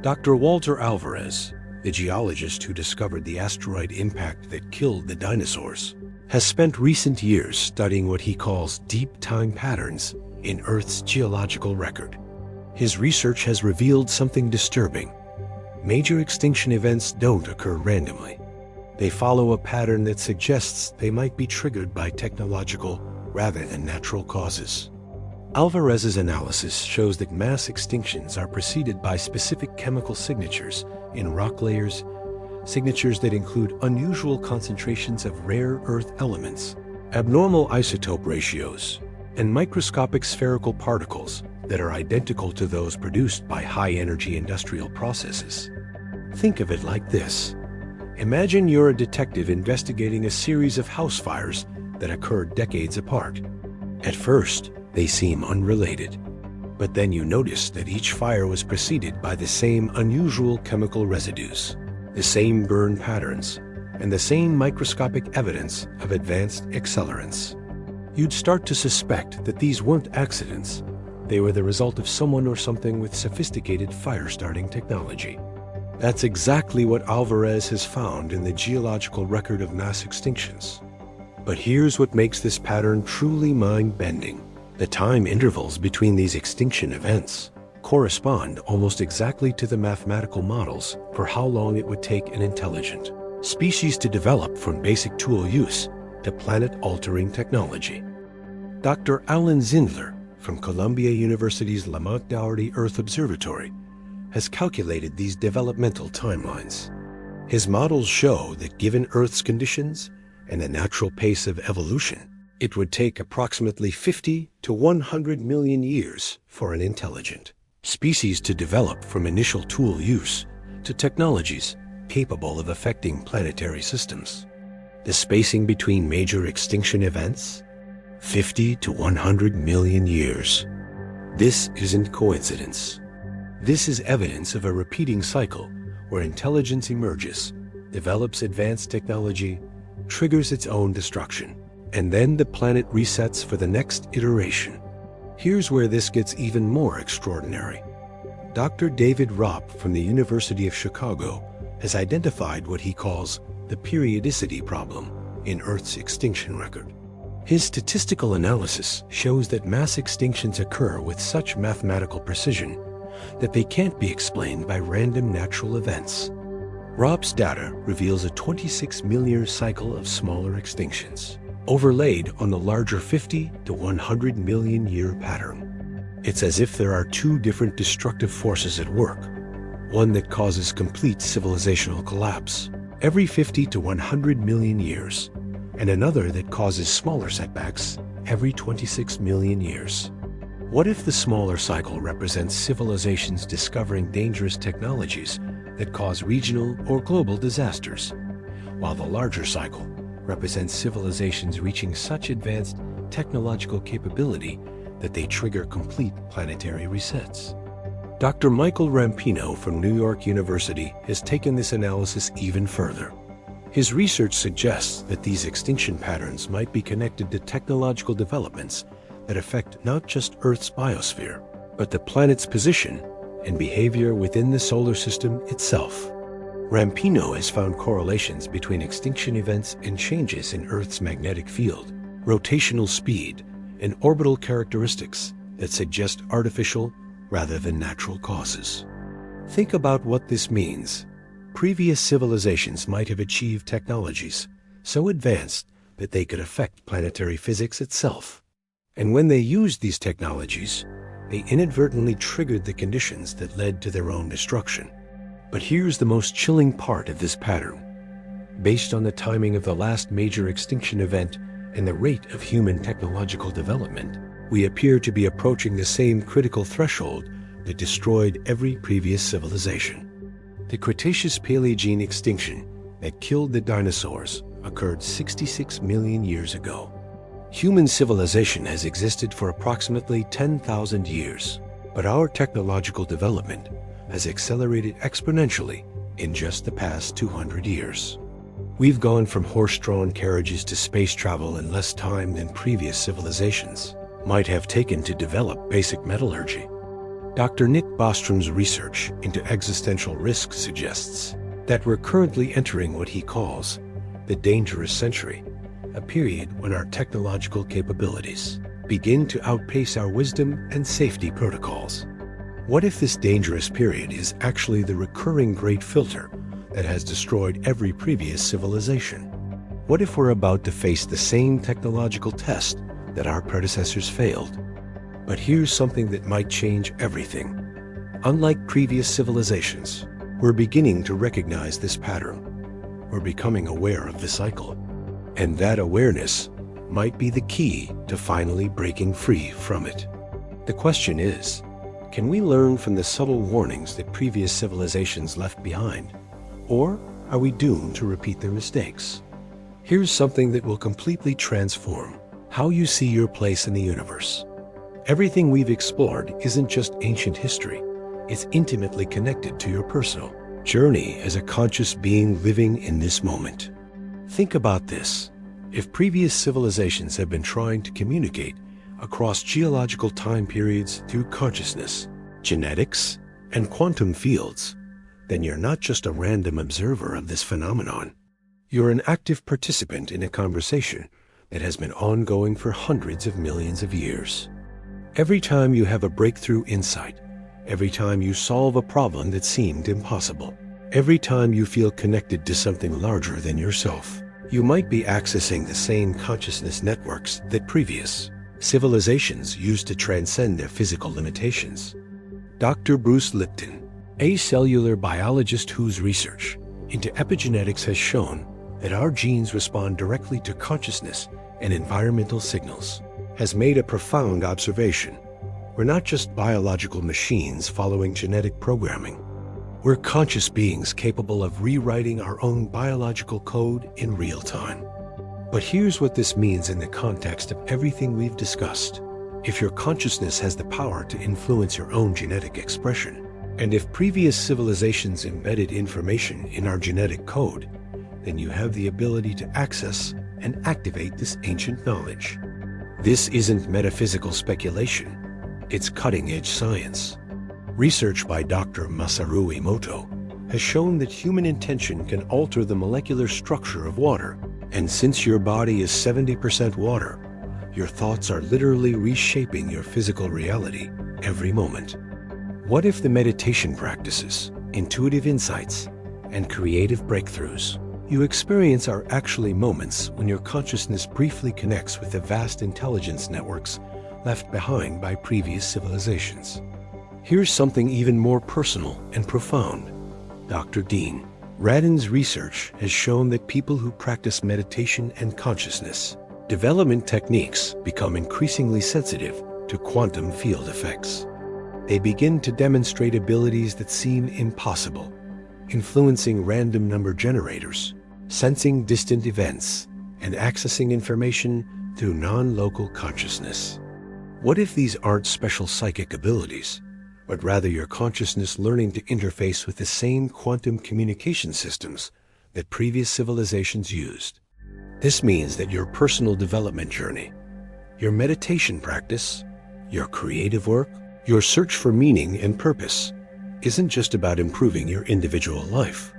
Dr. Walter Alvarez, the geologist who discovered the asteroid impact that killed the dinosaurs, has spent recent years studying what he calls deep time patterns in Earth's geological record. His research has revealed something disturbing. Major extinction events don't occur randomly. They follow a pattern that suggests they might be triggered by technological rather than natural causes. Alvarez's analysis shows that mass extinctions are preceded by specific chemical signatures in rock layers, signatures that include unusual concentrations of rare earth elements, abnormal isotope ratios, and microscopic spherical particles that are identical to those produced by high-energy industrial processes. Think of it like this. Imagine you're a detective investigating a series of house fires that occurred decades apart. At first, they seem unrelated, but then you notice that each fire was preceded by the same unusual chemical residues, the same burn patterns, and the same microscopic evidence of advanced accelerants. you'd start to suspect that these weren't accidents. They were the result of someone or something with sophisticated fire-starting technology. That's exactly what Alvarez has found in the geological record of mass extinctions. But here's what makes this pattern truly mind-bending. The time intervals between these extinction events correspond almost exactly to the mathematical models for how long it would take an intelligent species to develop from basic tool use to planet-altering technology. Dr. Alan Zindler from Columbia University's Lamont Doherty Earth Observatory has calculated these developmental timelines. His models show that given Earth's conditions and the natural pace of evolution, it would take approximately 50 to 100 million years for an intelligent species to develop from initial tool use to technologies capable of affecting planetary systems. The spacing between major extinction events? 50 to 100 million years. This isn't coincidence. This is evidence of a repeating cycle where intelligence emerges, develops advanced technology, triggers its own destruction, and then the planet resets for the next iteration. Here's where this gets even more extraordinary. Dr. David Ropp from the University of Chicago has identified what he calls the periodicity problem in Earth's extinction record. His statistical analysis shows that mass extinctions occur with such mathematical precision that they can't be explained by random natural events. Ropp's data reveals a 26 million cycle of smaller extinctions, overlaid on the larger 50 to 100 million year pattern. It's as if there are two different destructive forces at work, one that causes complete civilizational collapse every 50 to 100 million years, and another that causes smaller setbacks every 26 million years. What if the smaller cycle represents civilizations discovering dangerous technologies that cause regional or global disasters, while the larger cycle represents civilizations reaching such advanced technological capability that they trigger complete planetary resets? Dr. Michael Rampino from New York University has taken this analysis even further. His research suggests that these extinction patterns might be connected to technological developments that affect not just Earth's biosphere, but the planet's position and behavior within the solar system itself. Rampino has found correlations between extinction events and changes in Earth's magnetic field, rotational speed, and orbital characteristics that suggest artificial rather than natural causes. Think about what this means. Previous civilizations might have achieved technologies so advanced that they could affect planetary physics itself. And when they used these technologies, they inadvertently triggered the conditions that led to their own destruction. But here's the most chilling part of this pattern. Based on the timing of the last major extinction event and the rate of human technological development, we appear to be approaching the same critical threshold that destroyed every previous civilization. The Cretaceous-Paleogene extinction that killed the dinosaurs occurred 66 million years ago. Human civilization has existed for approximately 10,000 years, but our technological development has accelerated exponentially in just the past 200 years. We've gone from horse-drawn carriages to space travel in less time than previous civilizations might have taken to develop basic metallurgy. Dr. Nick Bostrom's research into existential risk suggests that we're currently entering what he calls the dangerous century, a period when our technological capabilities begin to outpace our wisdom and safety protocols. What if this dangerous period is actually the recurring great filter that has destroyed every previous civilization? What if we're about to face the same technological test that our predecessors failed? But here's something that might change everything. Unlike previous civilizations, we're beginning to recognize this pattern. We're becoming aware of the cycle. And that awareness might be the key to finally breaking free from it. The question is, can we learn from the subtle warnings that previous civilizations left behind? Or are we doomed to repeat their mistakes? Here's something that will completely transform how you see your place in the universe. Everything we've explored isn't just ancient history. It's intimately connected to your personal journey as a conscious being living in this moment. Think about this. If previous civilizations have been trying to communicate across geological time periods through consciousness, genetics, and quantum fields, then you're not just a random observer of this phenomenon. You're an active participant in a conversation that has been ongoing for hundreds of millions of years. Every time you have a breakthrough insight, every time you solve a problem that seemed impossible, every time you feel connected to something larger than yourself, you might be accessing the same consciousness networks that previous civilizations used to transcend their physical limitations. Dr. Bruce Lipton, a cellular biologist whose research into epigenetics has shown that our genes respond directly to consciousness and environmental signals, has made a profound observation. We're not just biological machines following genetic programming. We're conscious beings capable of rewriting our own biological code in real time. But here's what this means in the context of everything we've discussed. If your consciousness has the power to influence your own genetic expression, and if previous civilizations embedded information in our genetic code, then you have the ability to access and activate this ancient knowledge. This isn't metaphysical speculation, it's cutting-edge science. Research by Dr. Masaru Emoto has shown that human intention can alter the molecular structure of water, and since your body is 70% water, your thoughts are literally reshaping your physical reality every moment. What if the meditation practices, intuitive insights, and creative breakthroughs you experience are actually moments when your consciousness briefly connects with the vast intelligence networks left behind by previous civilizations? Here's something even more personal and profound. Dr. Dean Radin's research has shown that people who practice meditation and consciousness development techniques become increasingly sensitive to quantum field effects. They begin to demonstrate abilities that seem impossible, influencing random number generators, sensing distant events, and accessing information through non-local consciousness. What if these aren't special psychic abilities, but rather your consciousness learning to interface with the same quantum communication systems that previous civilizations used? This means that your personal development journey, your meditation practice, your creative work, your search for meaning and purpose isn't just about improving your individual life.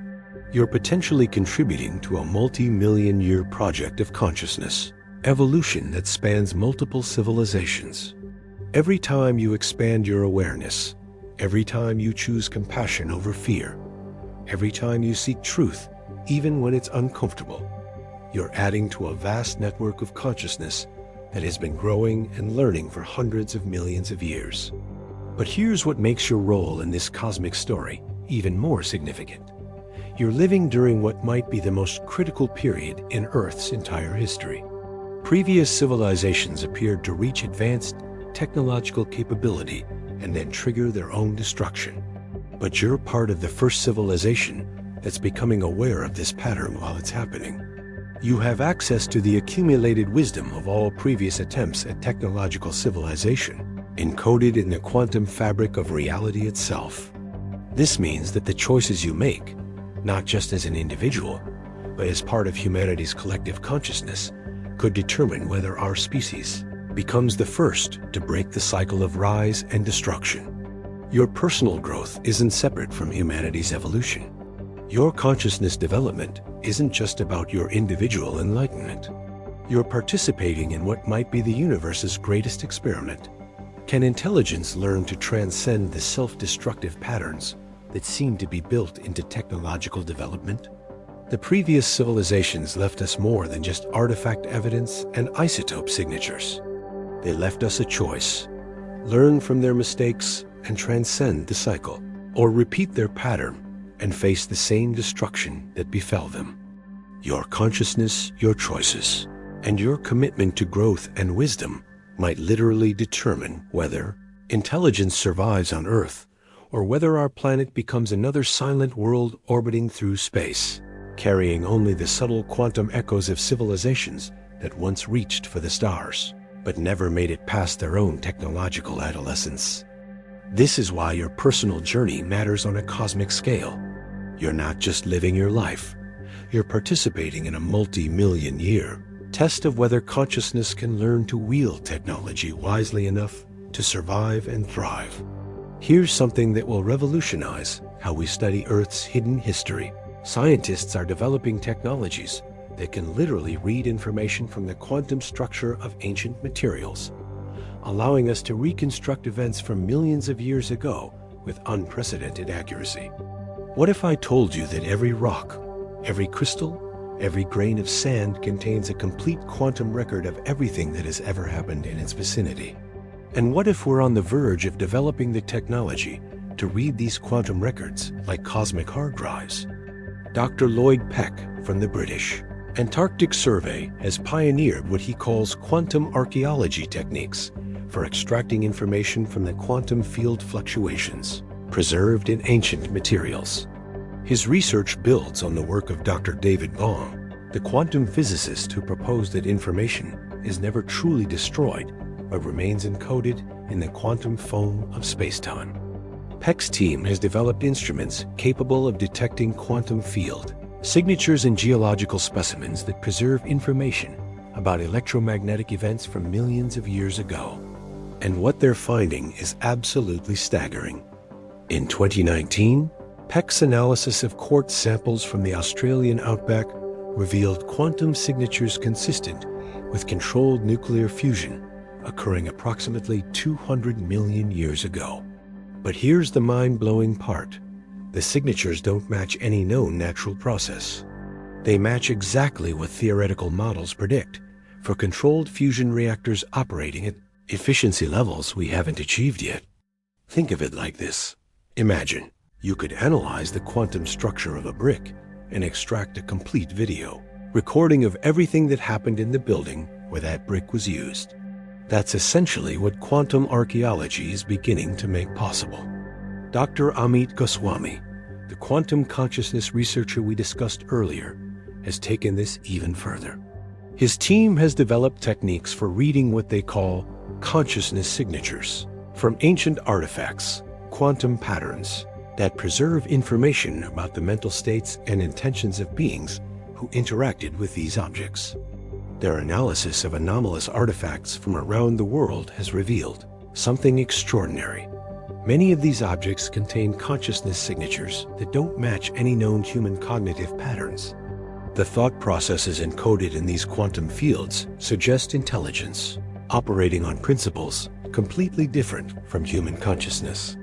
You're potentially contributing to a multi-million-year project of consciousness, evolution that spans multiple civilizations. Every time you expand your awareness, every time you choose compassion over fear, every time you seek truth, even when it's uncomfortable, you're adding to a vast network of consciousness that has been growing and learning for hundreds of millions of years. But here's what makes your role in this cosmic story even more significant. You're living during what might be the most critical period in Earth's entire history. Previous civilizations appeared to reach advanced technological capability and then trigger their own destruction. But you're part of the first civilization that's becoming aware of this pattern while it's happening. You have access to the accumulated wisdom of all previous attempts at technological civilization, encoded in the quantum fabric of reality itself. This means that the choices you make, not just as an individual, but as part of humanity's collective consciousness, could determine whether our species becomes the first to break the cycle of rise and destruction. Your personal growth isn't separate from humanity's evolution. Your consciousness development isn't just about your individual enlightenment. You're participating in what might be the universe's greatest experiment. Can intelligence learn to transcend the self-destructive patterns that seem to be built into technological development? The previous civilizations left us more than just artifact evidence and isotope signatures. They left us a choice: learn from their mistakes and transcend the cycle, or repeat their pattern and face the same destruction that befell them. Your consciousness, your choices, and your commitment to growth and wisdom might literally determine whether intelligence survives on Earth, or whether our planet becomes another silent world orbiting through space, carrying only the subtle quantum echoes of civilizations that once reached for the stars, but never made it past their own technological adolescence. This is why your personal journey matters on a cosmic scale. You're not just living your life, you're participating in a multi-million-year test of whether consciousness can learn to wield technology wisely enough to survive and thrive. Here's something that will revolutionize how we study Earth's hidden history. Scientists are developing technologies that can literally read information from the quantum structure of ancient materials, allowing us to reconstruct events from millions of years ago with unprecedented accuracy. What if I told you that every rock, every crystal, every grain of sand contains a complete quantum record of everything that has ever happened in its vicinity? And what if we're on the verge of developing the technology to read these quantum records like cosmic hard drives? Dr. Lloyd Peck from the British Antarctic Survey has pioneered what he calls quantum archaeology techniques for extracting information from the quantum field fluctuations preserved in ancient materials. His research builds on the work of Dr. David Bohm, the quantum physicist who proposed that information is never truly destroyed but remains encoded in the quantum foam of spacetime. Peck's team has developed instruments capable of detecting quantum field signatures in geological specimens that preserve information about electromagnetic events from millions of years ago. And what they're finding is absolutely staggering. In 2019, Peck's analysis of quartz samples from the Australian outback revealed quantum signatures consistent with controlled nuclear fusion occurring approximately 200 million years ago. But here's the mind-blowing part. The signatures don't match any known natural process. They match exactly what theoretical models predict for controlled fusion reactors operating at efficiency levels we haven't achieved yet. Think of it like this. Imagine you could analyze the quantum structure of a brick and extract a complete video, recording of everything that happened in the building where that brick was used. That's essentially what quantum archaeology is beginning to make possible. Dr. Amit Goswami, the quantum consciousness researcher we discussed earlier, has taken this even further. His team has developed techniques for reading what they call consciousness signatures from ancient artifacts, quantum patterns that preserve information about the mental states and intentions of beings who interacted with these objects. Their analysis of anomalous artifacts from around the world has revealed something extraordinary. Many of these objects contain consciousness signatures that don't match any known human cognitive patterns. The thought processes encoded in these quantum fields suggest intelligence, operating on principles completely different from human consciousness.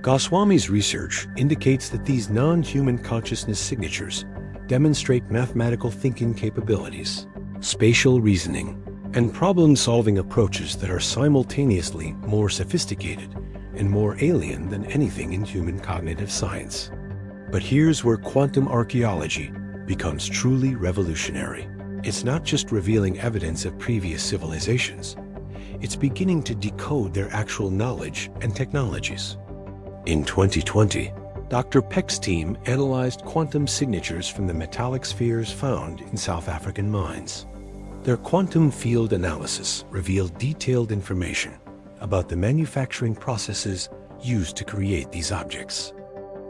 Goswami's research indicates that these non-human consciousness signatures demonstrate mathematical thinking capabilities, spatial reasoning, and problem-solving approaches that are simultaneously more sophisticated and more alien than anything in human cognitive science. But here's where quantum archaeology becomes truly revolutionary. It's not just revealing evidence of previous civilizations. It's beginning to decode their actual knowledge and technologies. In 2020, Dr. Peck's team analyzed quantum signatures from the metallic spheres found in South African mines. Their quantum field analysis revealed detailed information about the manufacturing processes used to create these objects.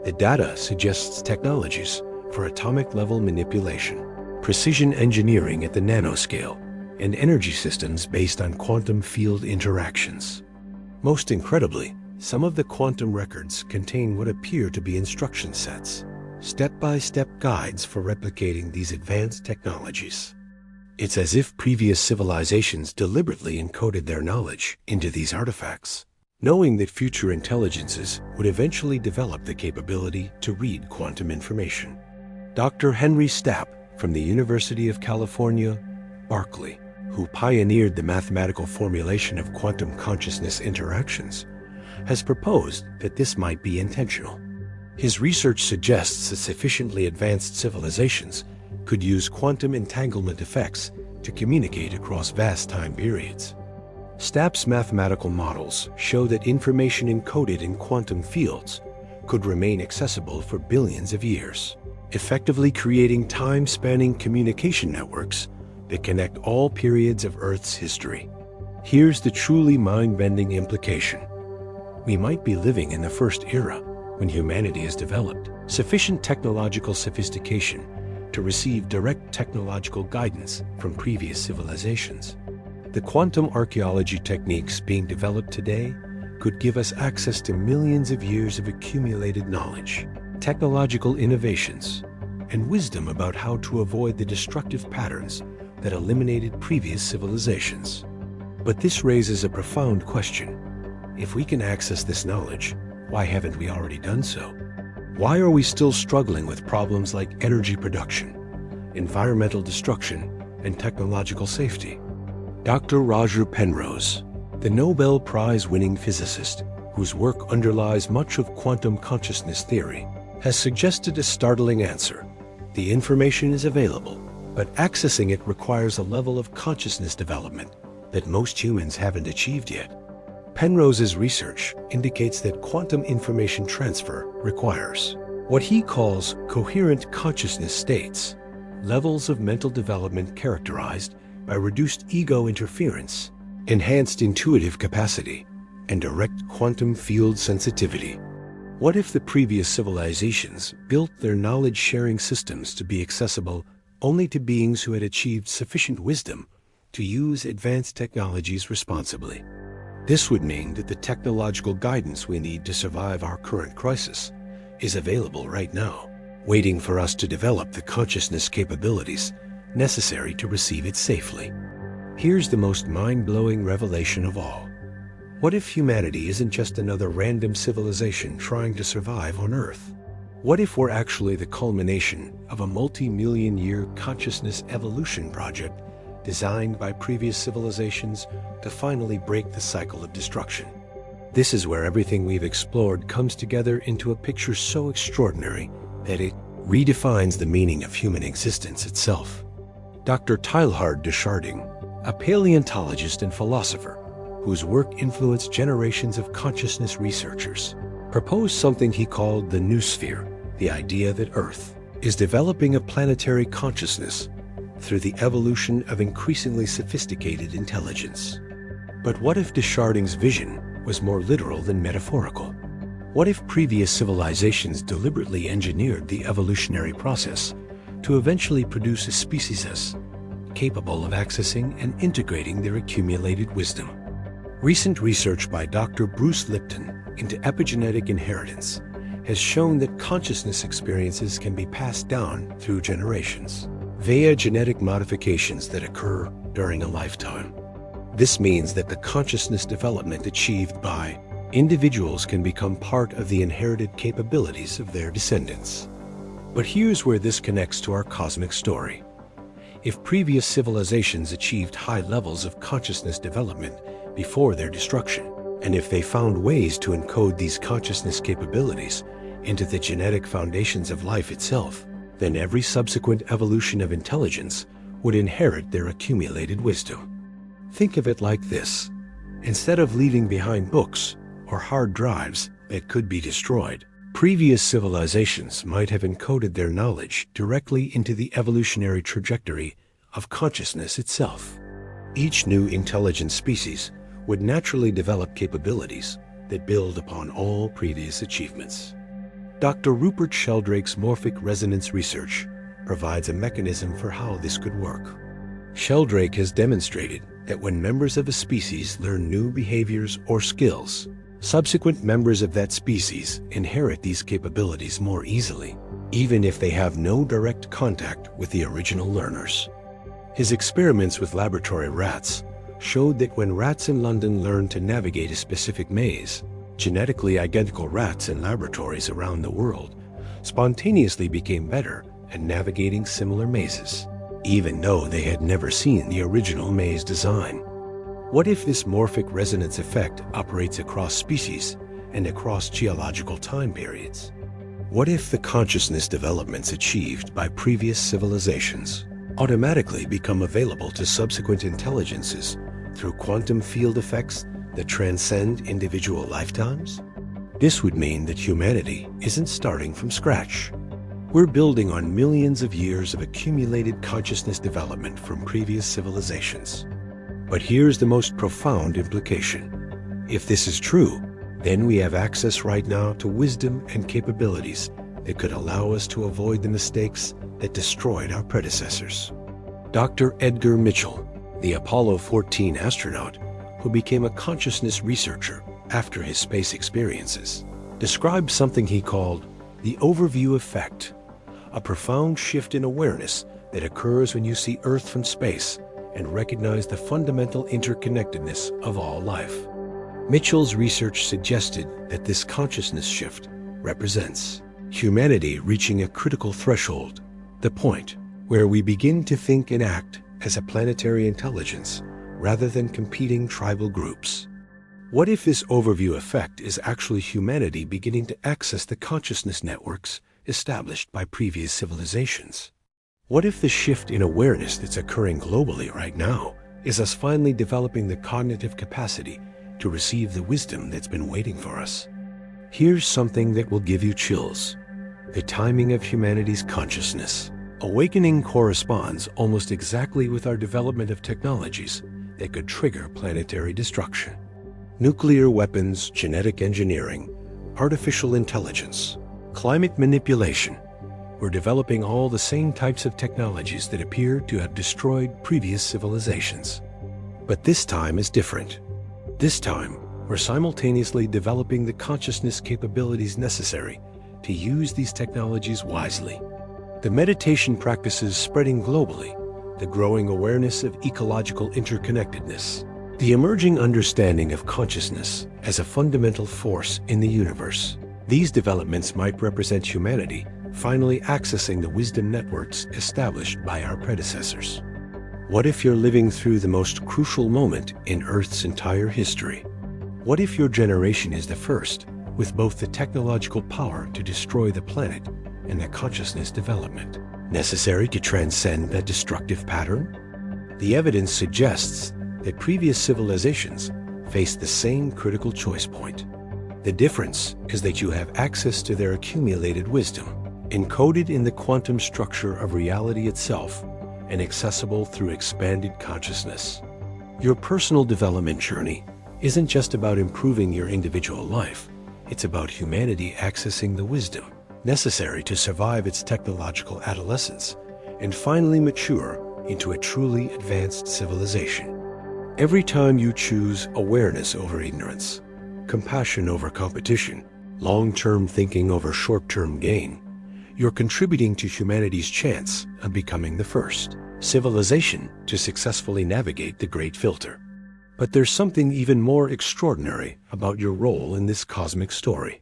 The data suggests technologies for atomic-level manipulation, precision engineering at the nanoscale, and energy systems based on quantum field interactions. Most incredibly, some of the quantum records contain what appear to be instruction sets, step-by-step guides for replicating these advanced technologies. It's as if previous civilizations deliberately encoded their knowledge into these artifacts, knowing that future intelligences would eventually develop the capability to read quantum information. Dr. Henry Stapp from the University of California, Berkeley, who pioneered the mathematical formulation of quantum consciousness interactions, has proposed that this might be intentional. His research suggests that sufficiently advanced civilizations could use quantum entanglement effects to communicate across vast time periods. Stapp's mathematical models show that information encoded in quantum fields could remain accessible for billions of years, effectively creating time-spanning communication networks that connect all periods of Earth's history. Here's the truly mind-bending implication. We might be living in the first era when humanity has developed sufficient technological sophistication to receive direct technological guidance from previous civilizations. The quantum archaeology techniques being developed today could give us access to millions of years of accumulated knowledge, technological innovations, and wisdom about how to avoid the destructive patterns that eliminated previous civilizations. But this raises a profound question. If we can access this knowledge, why haven't we already done so? Why are we still struggling with problems like energy production, environmental destruction, and technological safety? Dr. Roger Penrose, the Nobel Prize-winning physicist whose work underlies much of quantum consciousness theory, has suggested a startling answer. The information is available, but accessing it requires a level of consciousness development that most humans haven't achieved yet. Penrose's research indicates that quantum information transfer requires what he calls coherent consciousness states, levels of mental development characterized by reduced ego interference, enhanced intuitive capacity, and direct quantum field sensitivity. What if the previous civilizations built their knowledge-sharing systems to be accessible only to beings who had achieved sufficient wisdom to use advanced technologies responsibly? This would mean that the technological guidance we need to survive our current crisis is available right now, waiting for us to develop the consciousness capabilities necessary to receive it safely. Here's the most mind-blowing revelation of all. What if humanity isn't just another random civilization trying to survive on Earth? What if we're actually the culmination of a multi-million-year consciousness evolution project designed by previous civilizations to finally break the cycle of destruction? This is where everything we've explored comes together into a picture so extraordinary that it redefines the meaning of human existence itself. Dr. Teilhard de Chardin, a paleontologist and philosopher whose work influenced generations of consciousness researchers, proposed something he called the noosphere, the idea that Earth is developing a planetary consciousness through the evolution of increasingly sophisticated intelligence. But what if de Chardin's vision was more literal than metaphorical? What if previous civilizations deliberately engineered the evolutionary process to eventually produce a species capable of accessing and integrating their accumulated wisdom? Recent research by Dr. Bruce Lipton into epigenetic inheritance has shown that consciousness experiences can be passed down through generations via genetic modifications that occur during a lifetime. This means that the consciousness development achieved by individuals can become part of the inherited capabilities of their descendants. But here's where this connects to our cosmic story. If previous civilizations achieved high levels of consciousness development before their destruction, and if they found ways to encode these consciousness capabilities into the genetic foundations of life itself, then every subsequent evolution of intelligence would inherit their accumulated wisdom. Think of it like this. Instead of leaving behind books or hard drives that could be destroyed, previous civilizations might have encoded their knowledge directly into the evolutionary trajectory of consciousness itself. Each new intelligent species would naturally develop capabilities that build upon all previous achievements. Dr. Rupert Sheldrake's morphic resonance research provides a mechanism for how this could work. Sheldrake has demonstrated that when members of a species learn new behaviors or skills, subsequent members of that species inherit these capabilities more easily, even if they have no direct contact with the original learners. His experiments with laboratory rats showed that when rats in London learned to navigate a specific maze, genetically identical rats in laboratories around the world spontaneously became better at navigating similar mazes, even though they had never seen the original maze design. What if this morphic resonance effect operates across species and across geological time periods? What if the consciousness developments achieved by previous civilizations automatically become available to subsequent intelligences through quantum field effects that transcend individual lifetimes? This would mean that humanity isn't starting from scratch. We're building on millions of years of accumulated consciousness development from previous civilizations. But here's the most profound implication. If this is true, then we have access right now to wisdom and capabilities that could allow us to avoid the mistakes that destroyed our predecessors. Dr. Edgar Mitchell, the Apollo 14 astronaut who became a consciousness researcher after his space experiences, described something he called the overview effect, a profound shift in awareness that occurs when you see Earth from space and recognize the fundamental interconnectedness of all life. Mitchell's research suggested that this consciousness shift represents humanity reaching a critical threshold, the point where we begin to think and act as a planetary intelligence rather than competing tribal groups. What if this overview effect is actually humanity beginning to access the consciousness networks established by previous civilizations? What if the shift in awareness that's occurring globally right now is us finally developing the cognitive capacity to receive the wisdom that's been waiting for us? Here's something that will give you chills. The timing of humanity's consciousness. Awakening corresponds almost exactly with our development of technologies that could trigger planetary destruction. Nuclear weapons, genetic engineering, artificial intelligence, climate manipulation. We're developing all the same types of technologies that appear to have destroyed previous civilizations. But this time is different. This time, we're simultaneously developing the consciousness capabilities necessary to use these technologies wisely. The meditation practices spreading globally, the growing awareness of ecological interconnectedness, the emerging understanding of consciousness as a fundamental force in the universe. These developments might represent humanity finally accessing the wisdom networks established by our predecessors. What if you're living through the most crucial moment in Earth's entire history? What if your generation is the first with both the technological power to destroy the planet and the consciousness development necessary to transcend that destructive pattern? The evidence suggests that previous civilizations faced the same critical choice point. The difference is that you have access to their accumulated wisdom, encoded in the quantum structure of reality itself and accessible through expanded consciousness. Your personal development journey isn't just about improving your individual life, it's about humanity accessing the wisdom necessary to survive its technological adolescence and finally mature into a truly advanced civilization. Every time you choose awareness over ignorance, compassion over competition, long-term thinking over short-term gain, you're contributing to humanity's chance of becoming the first civilization to successfully navigate the Great Filter. But there's something even more extraordinary about your role in this cosmic story.